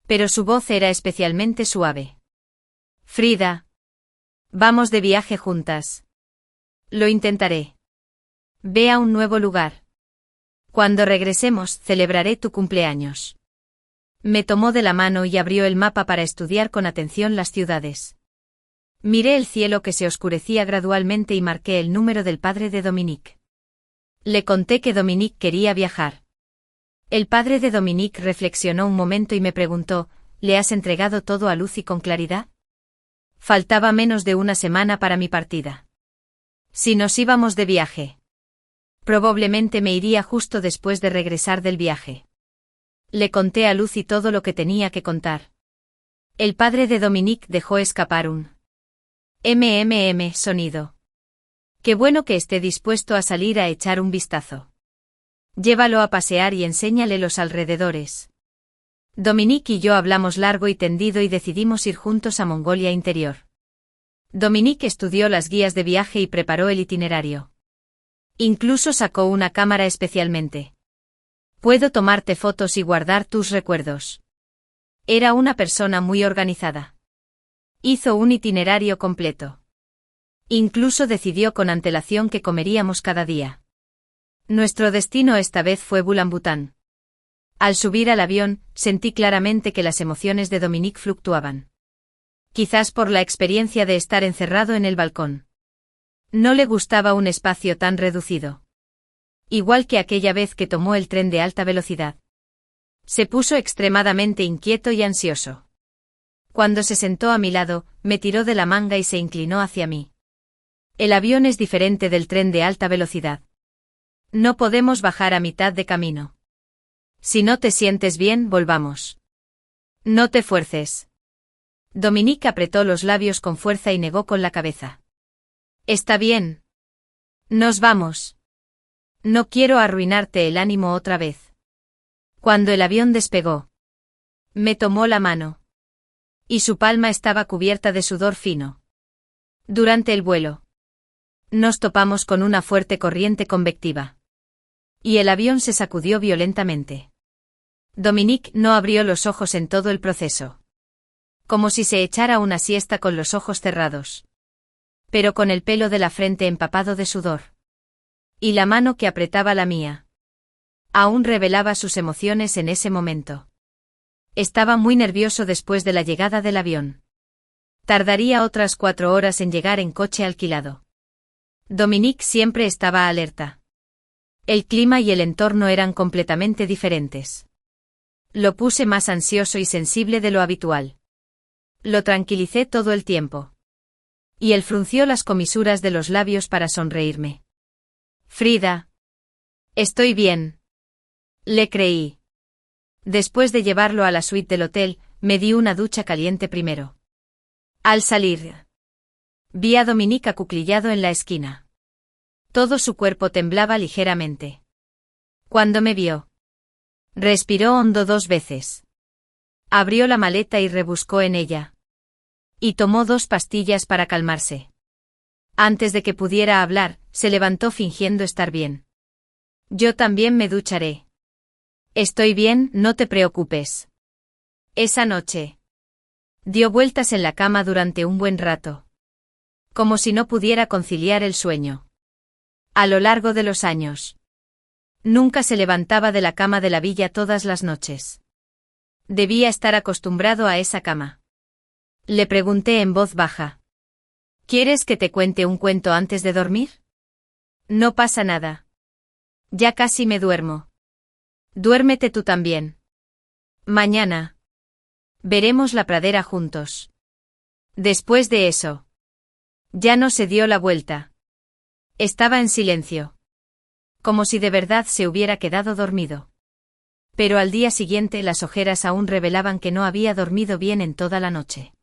Pero su voz era especialmente suave. Frida, vamos de viaje juntas. Lo intentaré. Ve a un nuevo lugar. Cuando regresemos, celebraré tu cumpleaños. Me tomó de la mano y abrió el mapa para estudiar con atención las ciudades. Miré el cielo que se oscurecía gradualmente y marqué el número del padre de Dominique. Le conté que Dominique quería viajar. El padre de Dominique reflexionó un momento y me preguntó, ¿le has entregado todo a Lucy con claridad? Faltaba menos de una semana para mi partida. Si nos íbamos de viaje, probablemente me iría justo después de regresar del viaje. Le conté a Lucy todo lo que tenía que contar. El padre de Dominique dejó escapar un sonido. Qué bueno que esté dispuesto a salir a echar un vistazo. Llévalo a pasear y enséñale los alrededores. Dominique y yo hablamos largo y tendido y decidimos ir juntos a Mongolia Interior. Dominique estudió las guías de viaje y preparó el itinerario. Incluso sacó una cámara especialmente. Puedo tomarte fotos y guardar tus recuerdos. Era una persona muy organizada. Hizo un itinerario completo. Incluso decidió con antelación que comeríamos cada día. Nuestro destino esta vez fue Bulán-Bután. Al subir al avión, sentí claramente que las emociones de Dominique fluctuaban. Quizás por la experiencia de estar encerrado en el balcón. No le gustaba un espacio tan reducido. Igual que aquella vez que tomó el tren de alta velocidad. Se puso extremadamente inquieto y ansioso. Cuando se sentó a mi lado, me tiró de la manga y se inclinó hacia mí. El avión es diferente del tren de alta velocidad. No podemos bajar a mitad de camino. Si no te sientes bien, volvamos. No te fuerces. Dominique apretó los labios con fuerza y negó con la cabeza. Está bien. Nos vamos. No quiero arruinarte el ánimo otra vez. Cuando el avión despegó, me tomó la mano. Y su palma estaba cubierta de sudor fino. Durante el vuelo, nos topamos con una fuerte corriente convectiva. Y el avión se sacudió violentamente. Dominique no abrió los ojos en todo el proceso. Como si se echara una siesta con los ojos cerrados. Pero con el pelo de la frente empapado de sudor. Y la mano que apretaba la mía. Aún revelaba sus emociones en ese momento. Estaba muy nervioso después de la llegada del avión. Tardaría otras 4 horas en llegar en coche alquilado. Dominique siempre estaba alerta. El clima y el entorno eran completamente diferentes. Lo puse más ansioso y sensible de lo habitual. Lo tranquilicé todo el tiempo. Y él frunció las comisuras de los labios para sonreírme. Frida. Estoy bien. Le creí. Después de llevarlo a la suite del hotel, me di una ducha caliente primero. Al salir, vi a Dominique acuclillado en la esquina. Todo su cuerpo temblaba ligeramente. Cuando me vio, respiró hondo 2 veces. Abrió la maleta y rebuscó en ella. Y tomó 2 pastillas para calmarse. Antes de que pudiera hablar, se levantó fingiendo estar bien. Yo también me ducharé. Estoy bien, no te preocupes. Esa noche, dio vueltas en la cama durante un buen rato. Como si no pudiera conciliar el sueño. A lo largo de los años, nunca se levantaba de la cama de la villa todas las noches. Debía estar acostumbrado a esa cama. Le pregunté en voz baja. ¿Quieres que te cuente un cuento antes de dormir? No pasa nada. Ya casi me duermo. Duérmete tú también. Mañana veremos la pradera juntos. Después de eso, ya no se dio la vuelta. Estaba en silencio. Como si de verdad se hubiera quedado dormido. Pero al día siguiente las ojeras aún revelaban que no había dormido bien en toda la noche.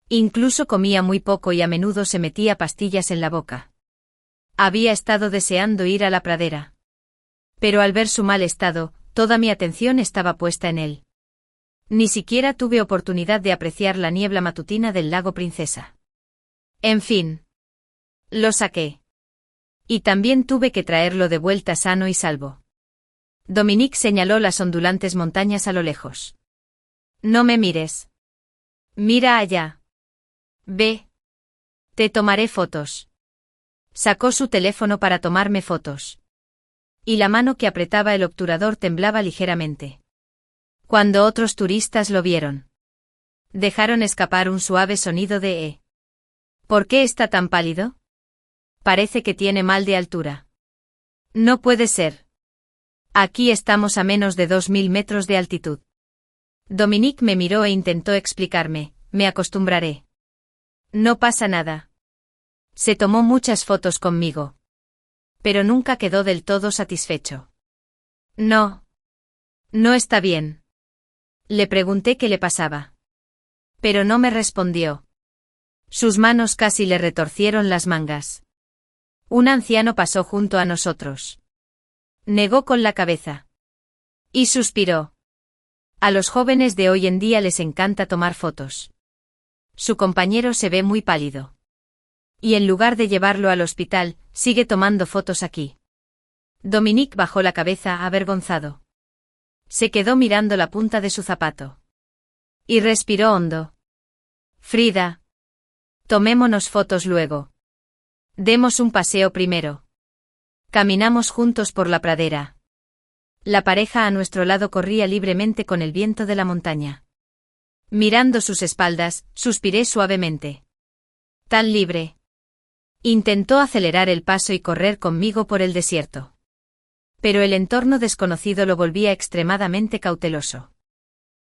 Incluso comía muy poco y a menudo se metía pastillas en la boca. Había estado deseando ir a la pradera. Pero al ver su mal estado, toda mi atención estaba puesta en él. Ni siquiera tuve oportunidad de apreciar la niebla matutina del lago Princesa. En fin. Lo saqué. Y también tuve que traerlo de vuelta sano y salvo. Dominique señaló las ondulantes montañas a lo lejos. No me mires. Mira allá. Ve. Te tomaré fotos. Sacó su teléfono para tomarme fotos. Y la mano que apretaba el obturador temblaba ligeramente. Cuando otros turistas lo vieron, dejaron escapar un suave sonido de «eh». ¿Por qué está tan pálido? Parece que tiene mal de altura. No puede ser. Aquí estamos a menos de 2000 metros de altitud. Dominique me miró e intentó explicarme, me acostumbraré. No pasa nada. Se tomó muchas fotos conmigo. Pero nunca quedó del todo satisfecho. No. No está bien. Le pregunté qué le pasaba. Pero no me respondió. Sus manos casi le retorcieron las mangas. Un anciano pasó junto a nosotros. Negó con la cabeza. Y suspiró. A los jóvenes de hoy en día les encanta tomar fotos. Su compañero se ve muy pálido. Y en lugar de llevarlo al hospital, sigue tomando fotos aquí. Dominique bajó la cabeza avergonzado. Se quedó mirando la punta de su zapato. Y respiró hondo. Frida. Tomémonos fotos luego. Demos un paseo primero. Caminamos juntos por la pradera. La pareja a nuestro lado corría libremente con el viento de la montaña. Mirando sus espaldas, suspiré suavemente. Tan libre. Intentó acelerar el paso y correr conmigo por el desierto. Pero el entorno desconocido lo volvía extremadamente cauteloso.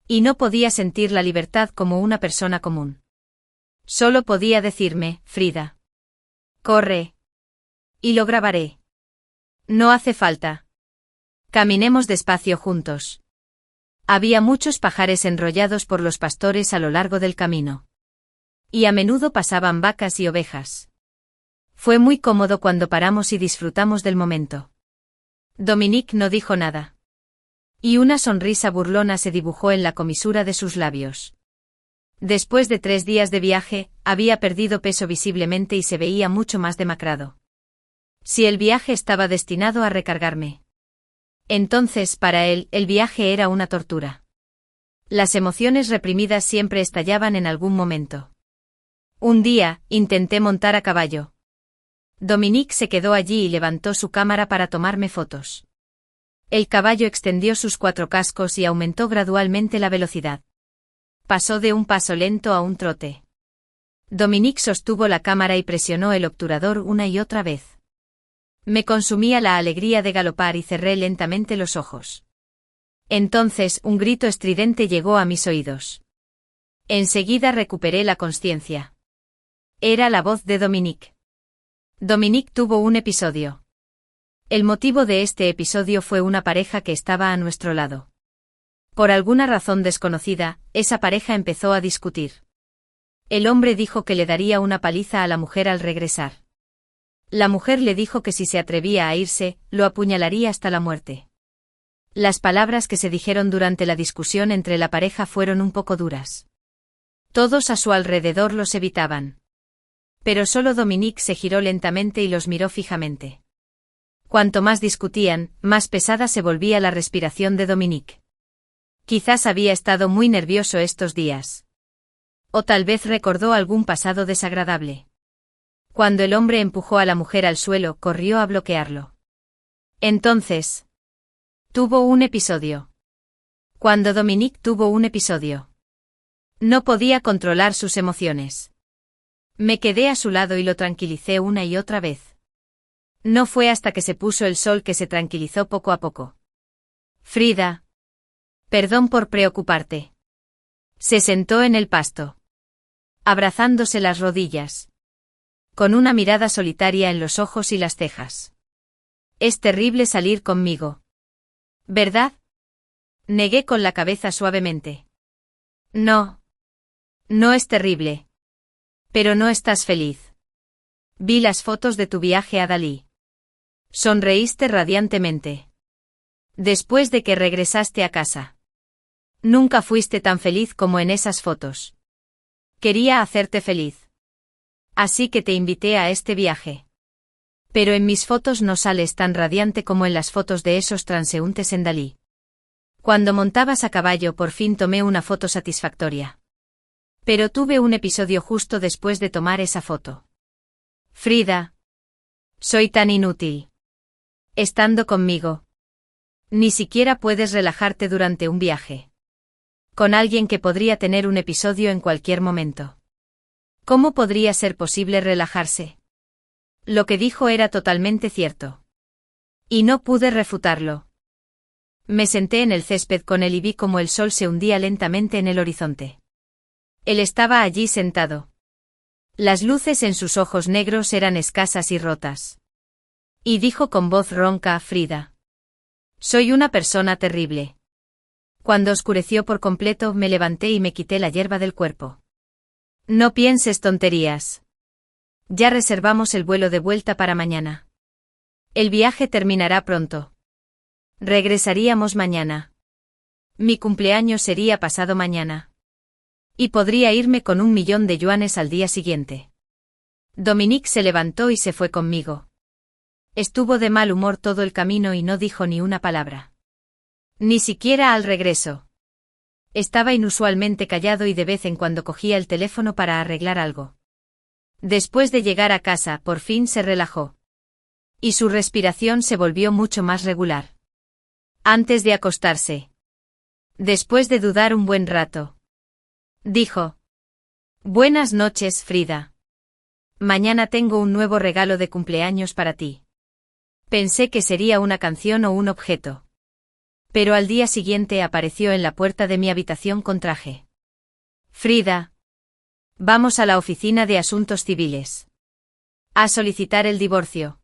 Y no podía sentir la libertad como una persona común. Solo podía decirme, Frida. Corre. Y lo grabaré. No hace falta. Caminemos despacio juntos. Había muchos pajares enrollados por los pastores a lo largo del camino. Y a menudo pasaban vacas y ovejas. Fue muy cómodo cuando paramos y disfrutamos del momento. Dominique no dijo nada. Y una sonrisa burlona se dibujó en la comisura de sus labios. Después de 3 días de viaje, había perdido peso visiblemente y se veía mucho más demacrado. Si el viaje estaba destinado a recargarme. Entonces, para él, el viaje era una tortura. Las emociones reprimidas siempre estallaban en algún momento. Un día, intenté montar a caballo. Dominique se quedó allí y levantó su cámara para tomarme fotos. El caballo extendió sus 4 cascos y aumentó gradualmente la velocidad. Pasó de un paso lento a un trote. Dominique sostuvo la cámara y presionó el obturador una y otra vez. Me consumía la alegría de galopar y cerré lentamente los ojos. Entonces, un grito estridente llegó a mis oídos. Enseguida recuperé la consciencia. Era la voz de Dominique. Dominique tuvo un episodio. El motivo de este episodio fue una pareja que estaba a nuestro lado. Por alguna razón desconocida, esa pareja empezó a discutir. El hombre dijo que le daría una paliza a la mujer al regresar. La mujer le dijo que si se atrevía a irse, lo apuñalaría hasta la muerte. Las palabras que se dijeron durante la discusión entre la pareja fueron un poco duras. Todos a su alrededor los evitaban. Pero solo Dominique se giró lentamente y los miró fijamente. Cuanto más discutían, más pesada se volvía la respiración de Dominique. Quizás había estado muy nervioso estos días. O tal vez recordó algún pasado desagradable. Cuando el hombre empujó a la mujer al suelo, corrió a bloquearlo. Entonces, tuvo un episodio. Cuando Dominique tuvo un episodio. No podía controlar sus emociones. Me quedé a su lado y lo tranquilicé una y otra vez. No fue hasta que se puso el sol que se tranquilizó poco a poco. Frida. Perdón por preocuparte. Se sentó en el pasto. Abrazándose las rodillas. Con una mirada solitaria en los ojos y las cejas. Es terrible salir conmigo. ¿Verdad? Negué con la cabeza suavemente. No. No es terrible. Pero no estás feliz. Vi las fotos de tu viaje a Dalí. Sonreíste radiantemente. Después de que regresaste a casa. Nunca fuiste tan feliz como en esas fotos. Quería hacerte feliz. Así que te invité a este viaje. Pero en mis fotos no sales tan radiante como en las fotos de esos transeúntes en Dalí. Cuando montabas a caballo por fin tomé una foto satisfactoria. Pero tuve un episodio justo después de tomar esa foto. Frida. Soy tan inútil. Estando conmigo. Ni siquiera puedes relajarte durante un viaje. Con alguien que podría tener un episodio en cualquier momento. ¿Cómo podría ser posible relajarse? Lo que dijo era totalmente cierto. Y no pude refutarlo. Me senté en el césped con él y vi cómo el sol se hundía lentamente en el horizonte. Él estaba allí sentado. Las luces en sus ojos negros eran escasas y rotas. Y dijo con voz ronca: Frida. Soy una persona terrible. Cuando oscureció por completo, me levanté y me quité la hierba del cuerpo. No pienses tonterías. Ya reservamos el vuelo de vuelta para mañana. El viaje terminará pronto. Regresaríamos mañana. Mi cumpleaños sería pasado mañana. Y podría irme con 1.000.000 de yuanes al día siguiente. Dominique se levantó y se fue conmigo. Estuvo de mal humor todo el camino y no dijo ni una palabra. Ni siquiera al regreso. Estaba inusualmente callado y de vez en cuando cogía el teléfono para arreglar algo. Después de llegar a casa, por fin se relajó. Y su respiración se volvió mucho más regular. Antes de acostarse. Después de dudar un buen rato. Dijo: Buenas noches, Frida. Mañana tengo un nuevo regalo de cumpleaños para ti. Pensé que sería una canción o un objeto. Pero al día siguiente apareció en la puerta de mi habitación con traje. Frida. Vamos a la oficina de asuntos civiles. A solicitar el divorcio.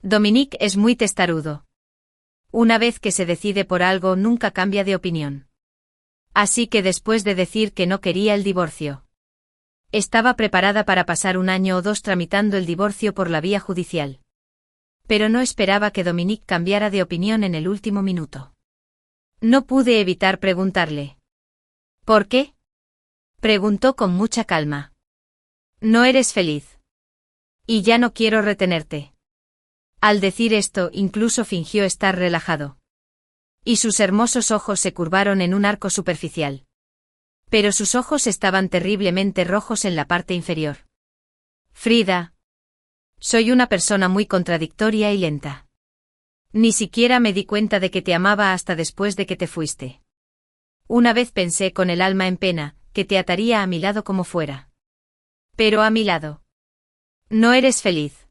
Dominique es muy testarudo. Una vez que se decide por algo, nunca cambia de opinión. Así que después de decir que no quería el divorcio, estaba preparada para pasar 1 año o 2 tramitando el divorcio por la vía judicial. Pero no esperaba que Dominique cambiara de opinión en el último minuto. No pude evitar preguntarle. ¿Por qué? Preguntó con mucha calma. No eres feliz. Y ya no quiero retenerte. Al decir esto, incluso fingió estar relajado. Y sus hermosos ojos se curvaron en un arco superficial. Pero sus ojos estaban terriblemente rojos en la parte inferior. Frida. Soy una persona muy contradictoria y lenta. Ni siquiera me di cuenta de que te amaba hasta después de que te fuiste. Una vez pensé con el alma en pena, que te ataría a mi lado como fuera. Pero a mi lado. No eres feliz.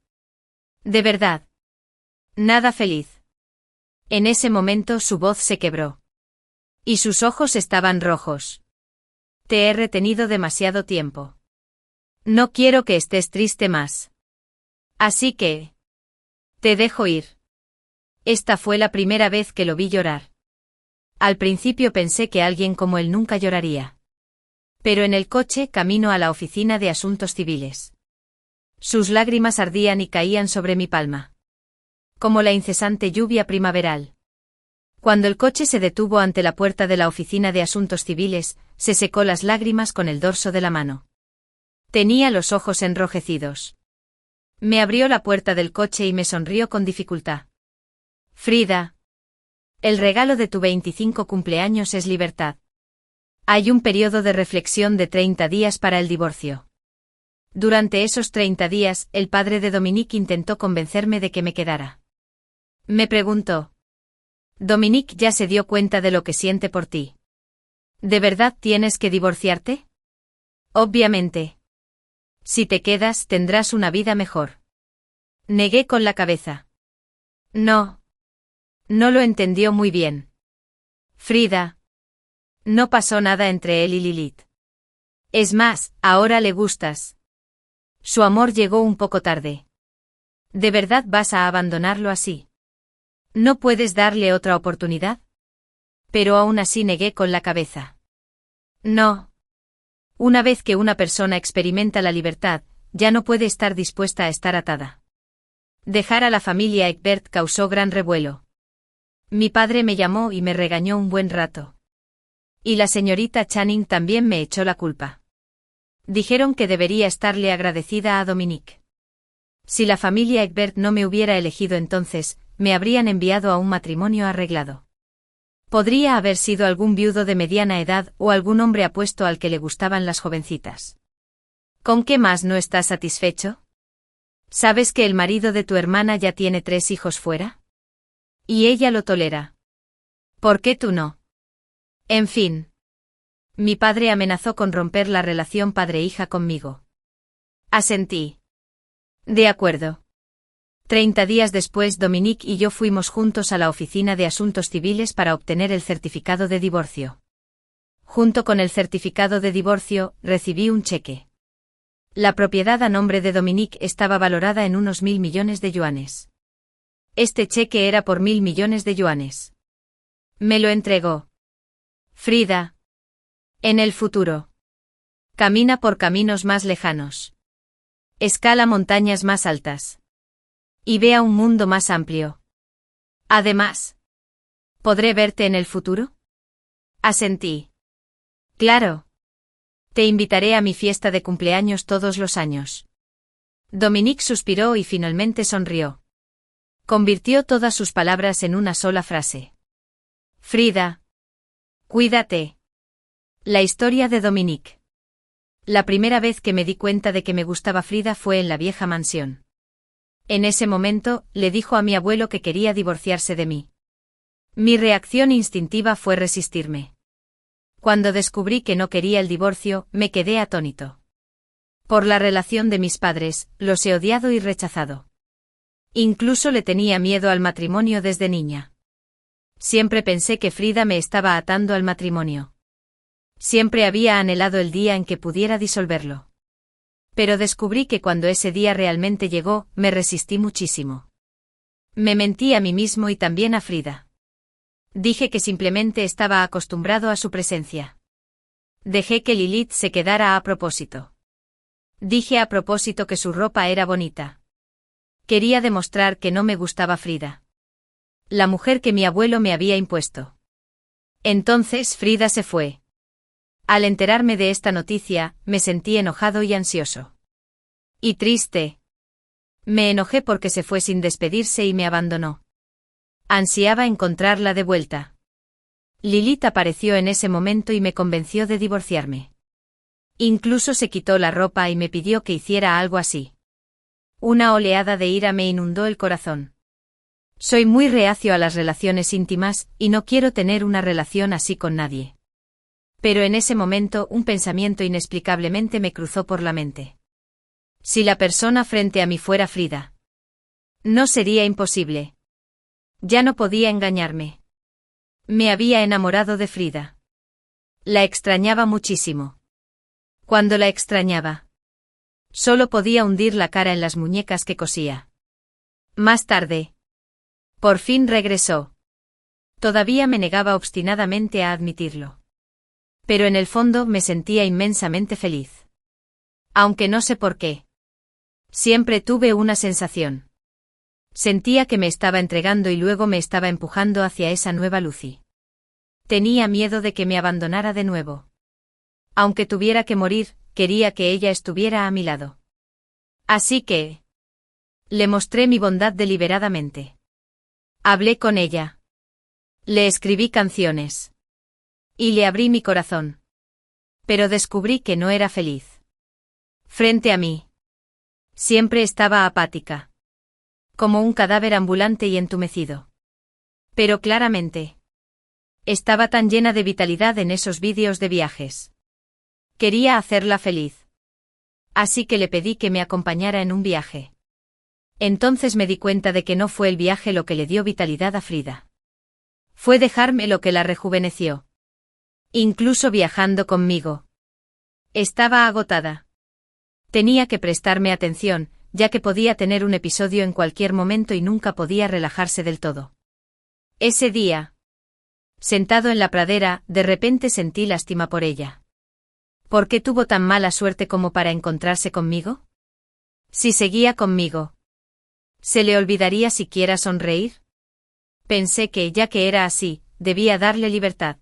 De verdad. Nada feliz. En ese momento su voz se quebró. Y sus ojos estaban rojos. Te he retenido demasiado tiempo. No quiero que estés triste más. Así que... te dejo ir. Esta fue la primera vez que lo vi llorar. Al principio pensé que alguien como él nunca lloraría. Pero en el coche, camino a la oficina de asuntos civiles. Sus lágrimas ardían y caían sobre mi palma. Como la incesante lluvia primaveral. Cuando el coche se detuvo ante la puerta de la oficina de asuntos civiles, se secó las lágrimas con el dorso de la mano. Tenía los ojos enrojecidos. Me abrió la puerta del coche y me sonrió con dificultad. Frida. El regalo de tu 25 cumpleaños es libertad. Hay un periodo de reflexión de 30 días para el divorcio. Durante esos 30 días, el padre de Dominique intentó convencerme de que me quedara. Me preguntó. Dominique ya se dio cuenta de lo que siente por ti. ¿De verdad tienes que divorciarte? Obviamente. Si te quedas, tendrás una vida mejor. Negué con la cabeza. No. No lo entendió muy bien. Frida. No pasó nada entre él y Lilith. Es más, ahora le gustas. Su amor llegó un poco tarde. ¿De verdad vas a abandonarlo así? ¿No puedes darle otra oportunidad? Pero aún así negué con la cabeza. No. Una vez que una persona experimenta la libertad, ya no puede estar dispuesta a estar atada. Dejar a la familia Egbert causó gran revuelo. Mi padre me llamó y me regañó un buen rato. Y la señorita Channing también me echó la culpa. Dijeron que debería estarle agradecida a Dominique. Si la familia Egbert no me hubiera elegido entonces, me habrían enviado a un matrimonio arreglado. Podría haber sido algún viudo de mediana edad o algún hombre apuesto al que le gustaban las jovencitas. ¿Con qué más no estás satisfecho? ¿Sabes que el marido de tu hermana ya tiene 3 hijos fuera? Y ella lo tolera. ¿Por qué tú no? En fin. Mi padre amenazó con romper la relación padre-hija conmigo. Asentí. De acuerdo. 30 días después, Dominique y yo fuimos juntos a la oficina de asuntos civiles para obtener el certificado de divorcio. Junto con el certificado de divorcio, recibí un cheque. La propiedad a nombre de Dominique estaba valorada en unos 1.000 millones de yuanes. Este cheque era por 1.000 millones de yuanes. Me lo entregó. Frida. En el futuro. Camina por caminos más lejanos. Escala montañas más altas. Y vea un mundo más amplio. Además. ¿Podré verte en el futuro? Asentí. Claro. Te invitaré a mi fiesta de cumpleaños todos los años. Dominique suspiró y finalmente sonrió. Convirtió todas sus palabras en una sola frase. Frida. Cuídate. La historia de Dominique. La primera vez que me di cuenta de que me gustaba Frida fue en la vieja mansión. En ese momento, le dijo a mi abuelo que quería divorciarse de mí. Mi reacción instintiva fue resistirme. Cuando descubrí que no quería el divorcio, me quedé atónito. Por la relación de mis padres, los he odiado y rechazado. Incluso le tenía miedo al matrimonio desde niña. Siempre pensé que Frida me estaba atando al matrimonio. Siempre había anhelado el día en que pudiera disolverlo. Pero descubrí que cuando ese día realmente llegó, me resistí muchísimo. Me mentí a mí mismo y también a Frida. Dije que simplemente estaba acostumbrado a su presencia. Dejé que Lilith se quedara a propósito. Dije a propósito que su ropa era bonita. Quería demostrar que no me gustaba Frida. La mujer que mi abuelo me había impuesto. Entonces Frida se fue. Al enterarme de esta noticia, me sentí enojado y ansioso. Y triste. Me enojé porque se fue sin despedirse y me abandonó. Ansiaba encontrarla de vuelta. Lilith apareció en ese momento y me convenció de divorciarme. Incluso se quitó la ropa y me pidió que hiciera algo así. Una oleada de ira me inundó el corazón. Soy muy reacio a las relaciones íntimas, y no quiero tener una relación así con nadie. Pero en ese momento un pensamiento inexplicablemente me cruzó por la mente. Si la persona frente a mí fuera Frida. No sería imposible. Ya no podía engañarme. Me había enamorado de Frida. La extrañaba muchísimo. Cuando la extrañaba, solo podía hundir la cara en las muñecas que cosía. Más tarde, por fin regresó. Todavía me negaba obstinadamente a admitirlo. Pero en el fondo me sentía inmensamente feliz. Aunque no sé por qué. Siempre tuve una sensación. Sentía que me estaba entregando y luego me estaba empujando hacia esa nueva Lucy. Tenía miedo de que me abandonara de nuevo. Aunque tuviera que morir, quería que ella estuviera a mi lado. Así que le mostré mi bondad deliberadamente. Hablé con ella. Le escribí canciones. Y le abrí mi corazón. Pero descubrí que no era feliz. Frente a mí. Siempre estaba apática. Como un cadáver ambulante y entumecido. Pero claramente. Estaba tan llena de vitalidad en esos vídeos de viajes. Quería hacerla feliz. Así que le pedí que me acompañara en un viaje. Entonces me di cuenta de que no fue el viaje lo que le dio vitalidad a Frida. Fue dejarme lo que la rejuveneció. Incluso viajando conmigo. Estaba agotada. Tenía que prestarme atención, ya que podía tener un episodio en cualquier momento y nunca podía relajarse del todo. Ese día, sentado en la pradera, de repente sentí lástima por ella. ¿Por qué tuvo tan mala suerte como para encontrarse conmigo? Si seguía conmigo, ¿se le olvidaría siquiera sonreír? Pensé que, ya que era así, debía darle libertad.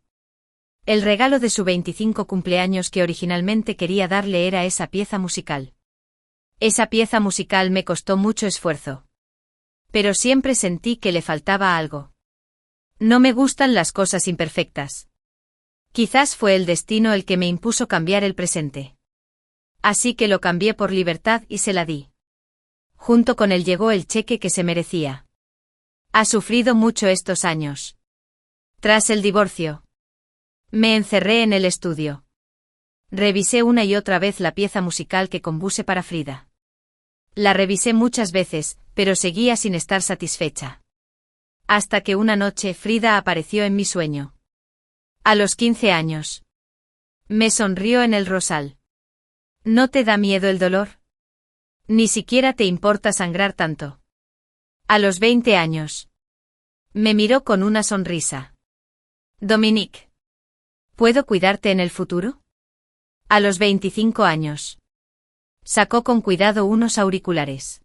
El regalo de su 25 cumpleaños que originalmente quería darle era esa pieza musical. Esa pieza musical me costó mucho esfuerzo. Pero siempre sentí que le faltaba algo. No me gustan las cosas imperfectas. Quizás fue el destino el que me impuso cambiar el presente. Así que lo cambié por libertad y se la di. Junto con él llegó el cheque que se merecía. Ha sufrido mucho estos años. Tras el divorcio, me encerré en el estudio. Revisé una y otra vez la pieza musical que compuse para Frida. La revisé muchas veces, pero seguía sin estar satisfecha. Hasta que una noche Frida apareció en mi sueño. A los 15 años. Me sonrió en el rosal. ¿No te da miedo el dolor? Ni siquiera te importa sangrar tanto. A los 20 años. Me miró con una sonrisa. Dominique. ¿Puedo cuidarte en el futuro? A los 25 años. Sacó con cuidado unos auriculares.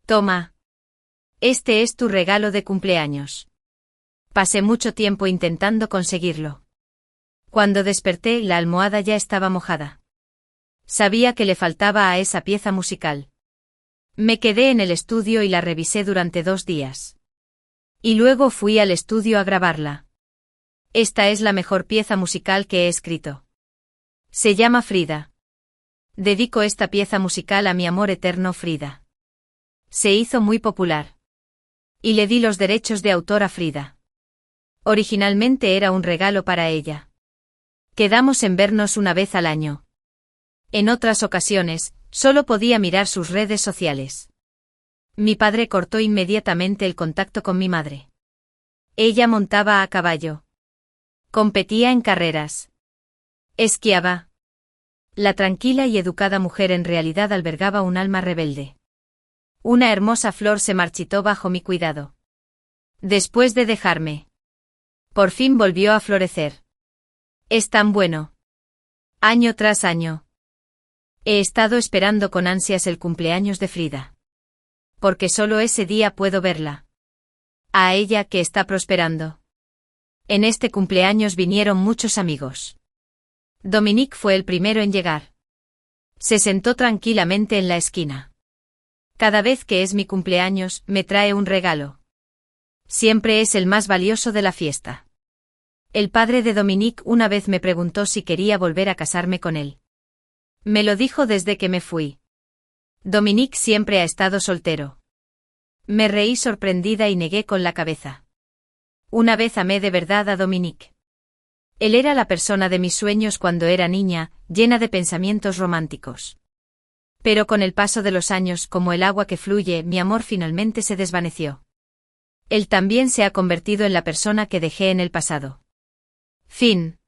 Toma. Este es tu regalo de cumpleaños. Pasé mucho tiempo intentando conseguirlo. Cuando desperté, la almohada ya estaba mojada. Sabía que le faltaba a esa pieza musical. Me quedé en el estudio y la revisé durante 2 días. Y luego fui al estudio a grabarla. Esta es la mejor pieza musical que he escrito. Se llama Frida. Dedico esta pieza musical a mi amor eterno Frida. Se hizo muy popular. Y le di los derechos de autor a Frida. Originalmente era un regalo para ella. Quedamos en vernos una vez al año. En otras ocasiones, solo podía mirar sus redes sociales. Mi padre cortó inmediatamente el contacto con mi madre. Ella montaba a caballo. Competía en carreras. Esquiaba. La tranquila y educada mujer en realidad albergaba un alma rebelde. Una hermosa flor se marchitó bajo mi cuidado. Después de dejarme. Por fin volvió a florecer. Es tan bueno. Año tras año. He estado esperando con ansias el cumpleaños de Frida. Porque solo ese día puedo verla. A ella que está prosperando. En este cumpleaños vinieron muchos amigos. Dominique fue el primero en llegar. Se sentó tranquilamente en la esquina. Cada vez que es mi cumpleaños, me trae un regalo. Siempre es el más valioso de la fiesta. El padre de Dominique una vez me preguntó si quería volver a casarme con él. Me lo dijo desde que me fui. Dominique siempre ha estado soltero. Me reí sorprendida y negué con la cabeza. Una vez amé de verdad a Dominique. Él era la persona de mis sueños cuando era niña, llena de pensamientos románticos. Pero con el paso de los años, como el agua que fluye, mi amor finalmente se desvaneció. Él también se ha convertido en la persona que dejé en el pasado. Fin.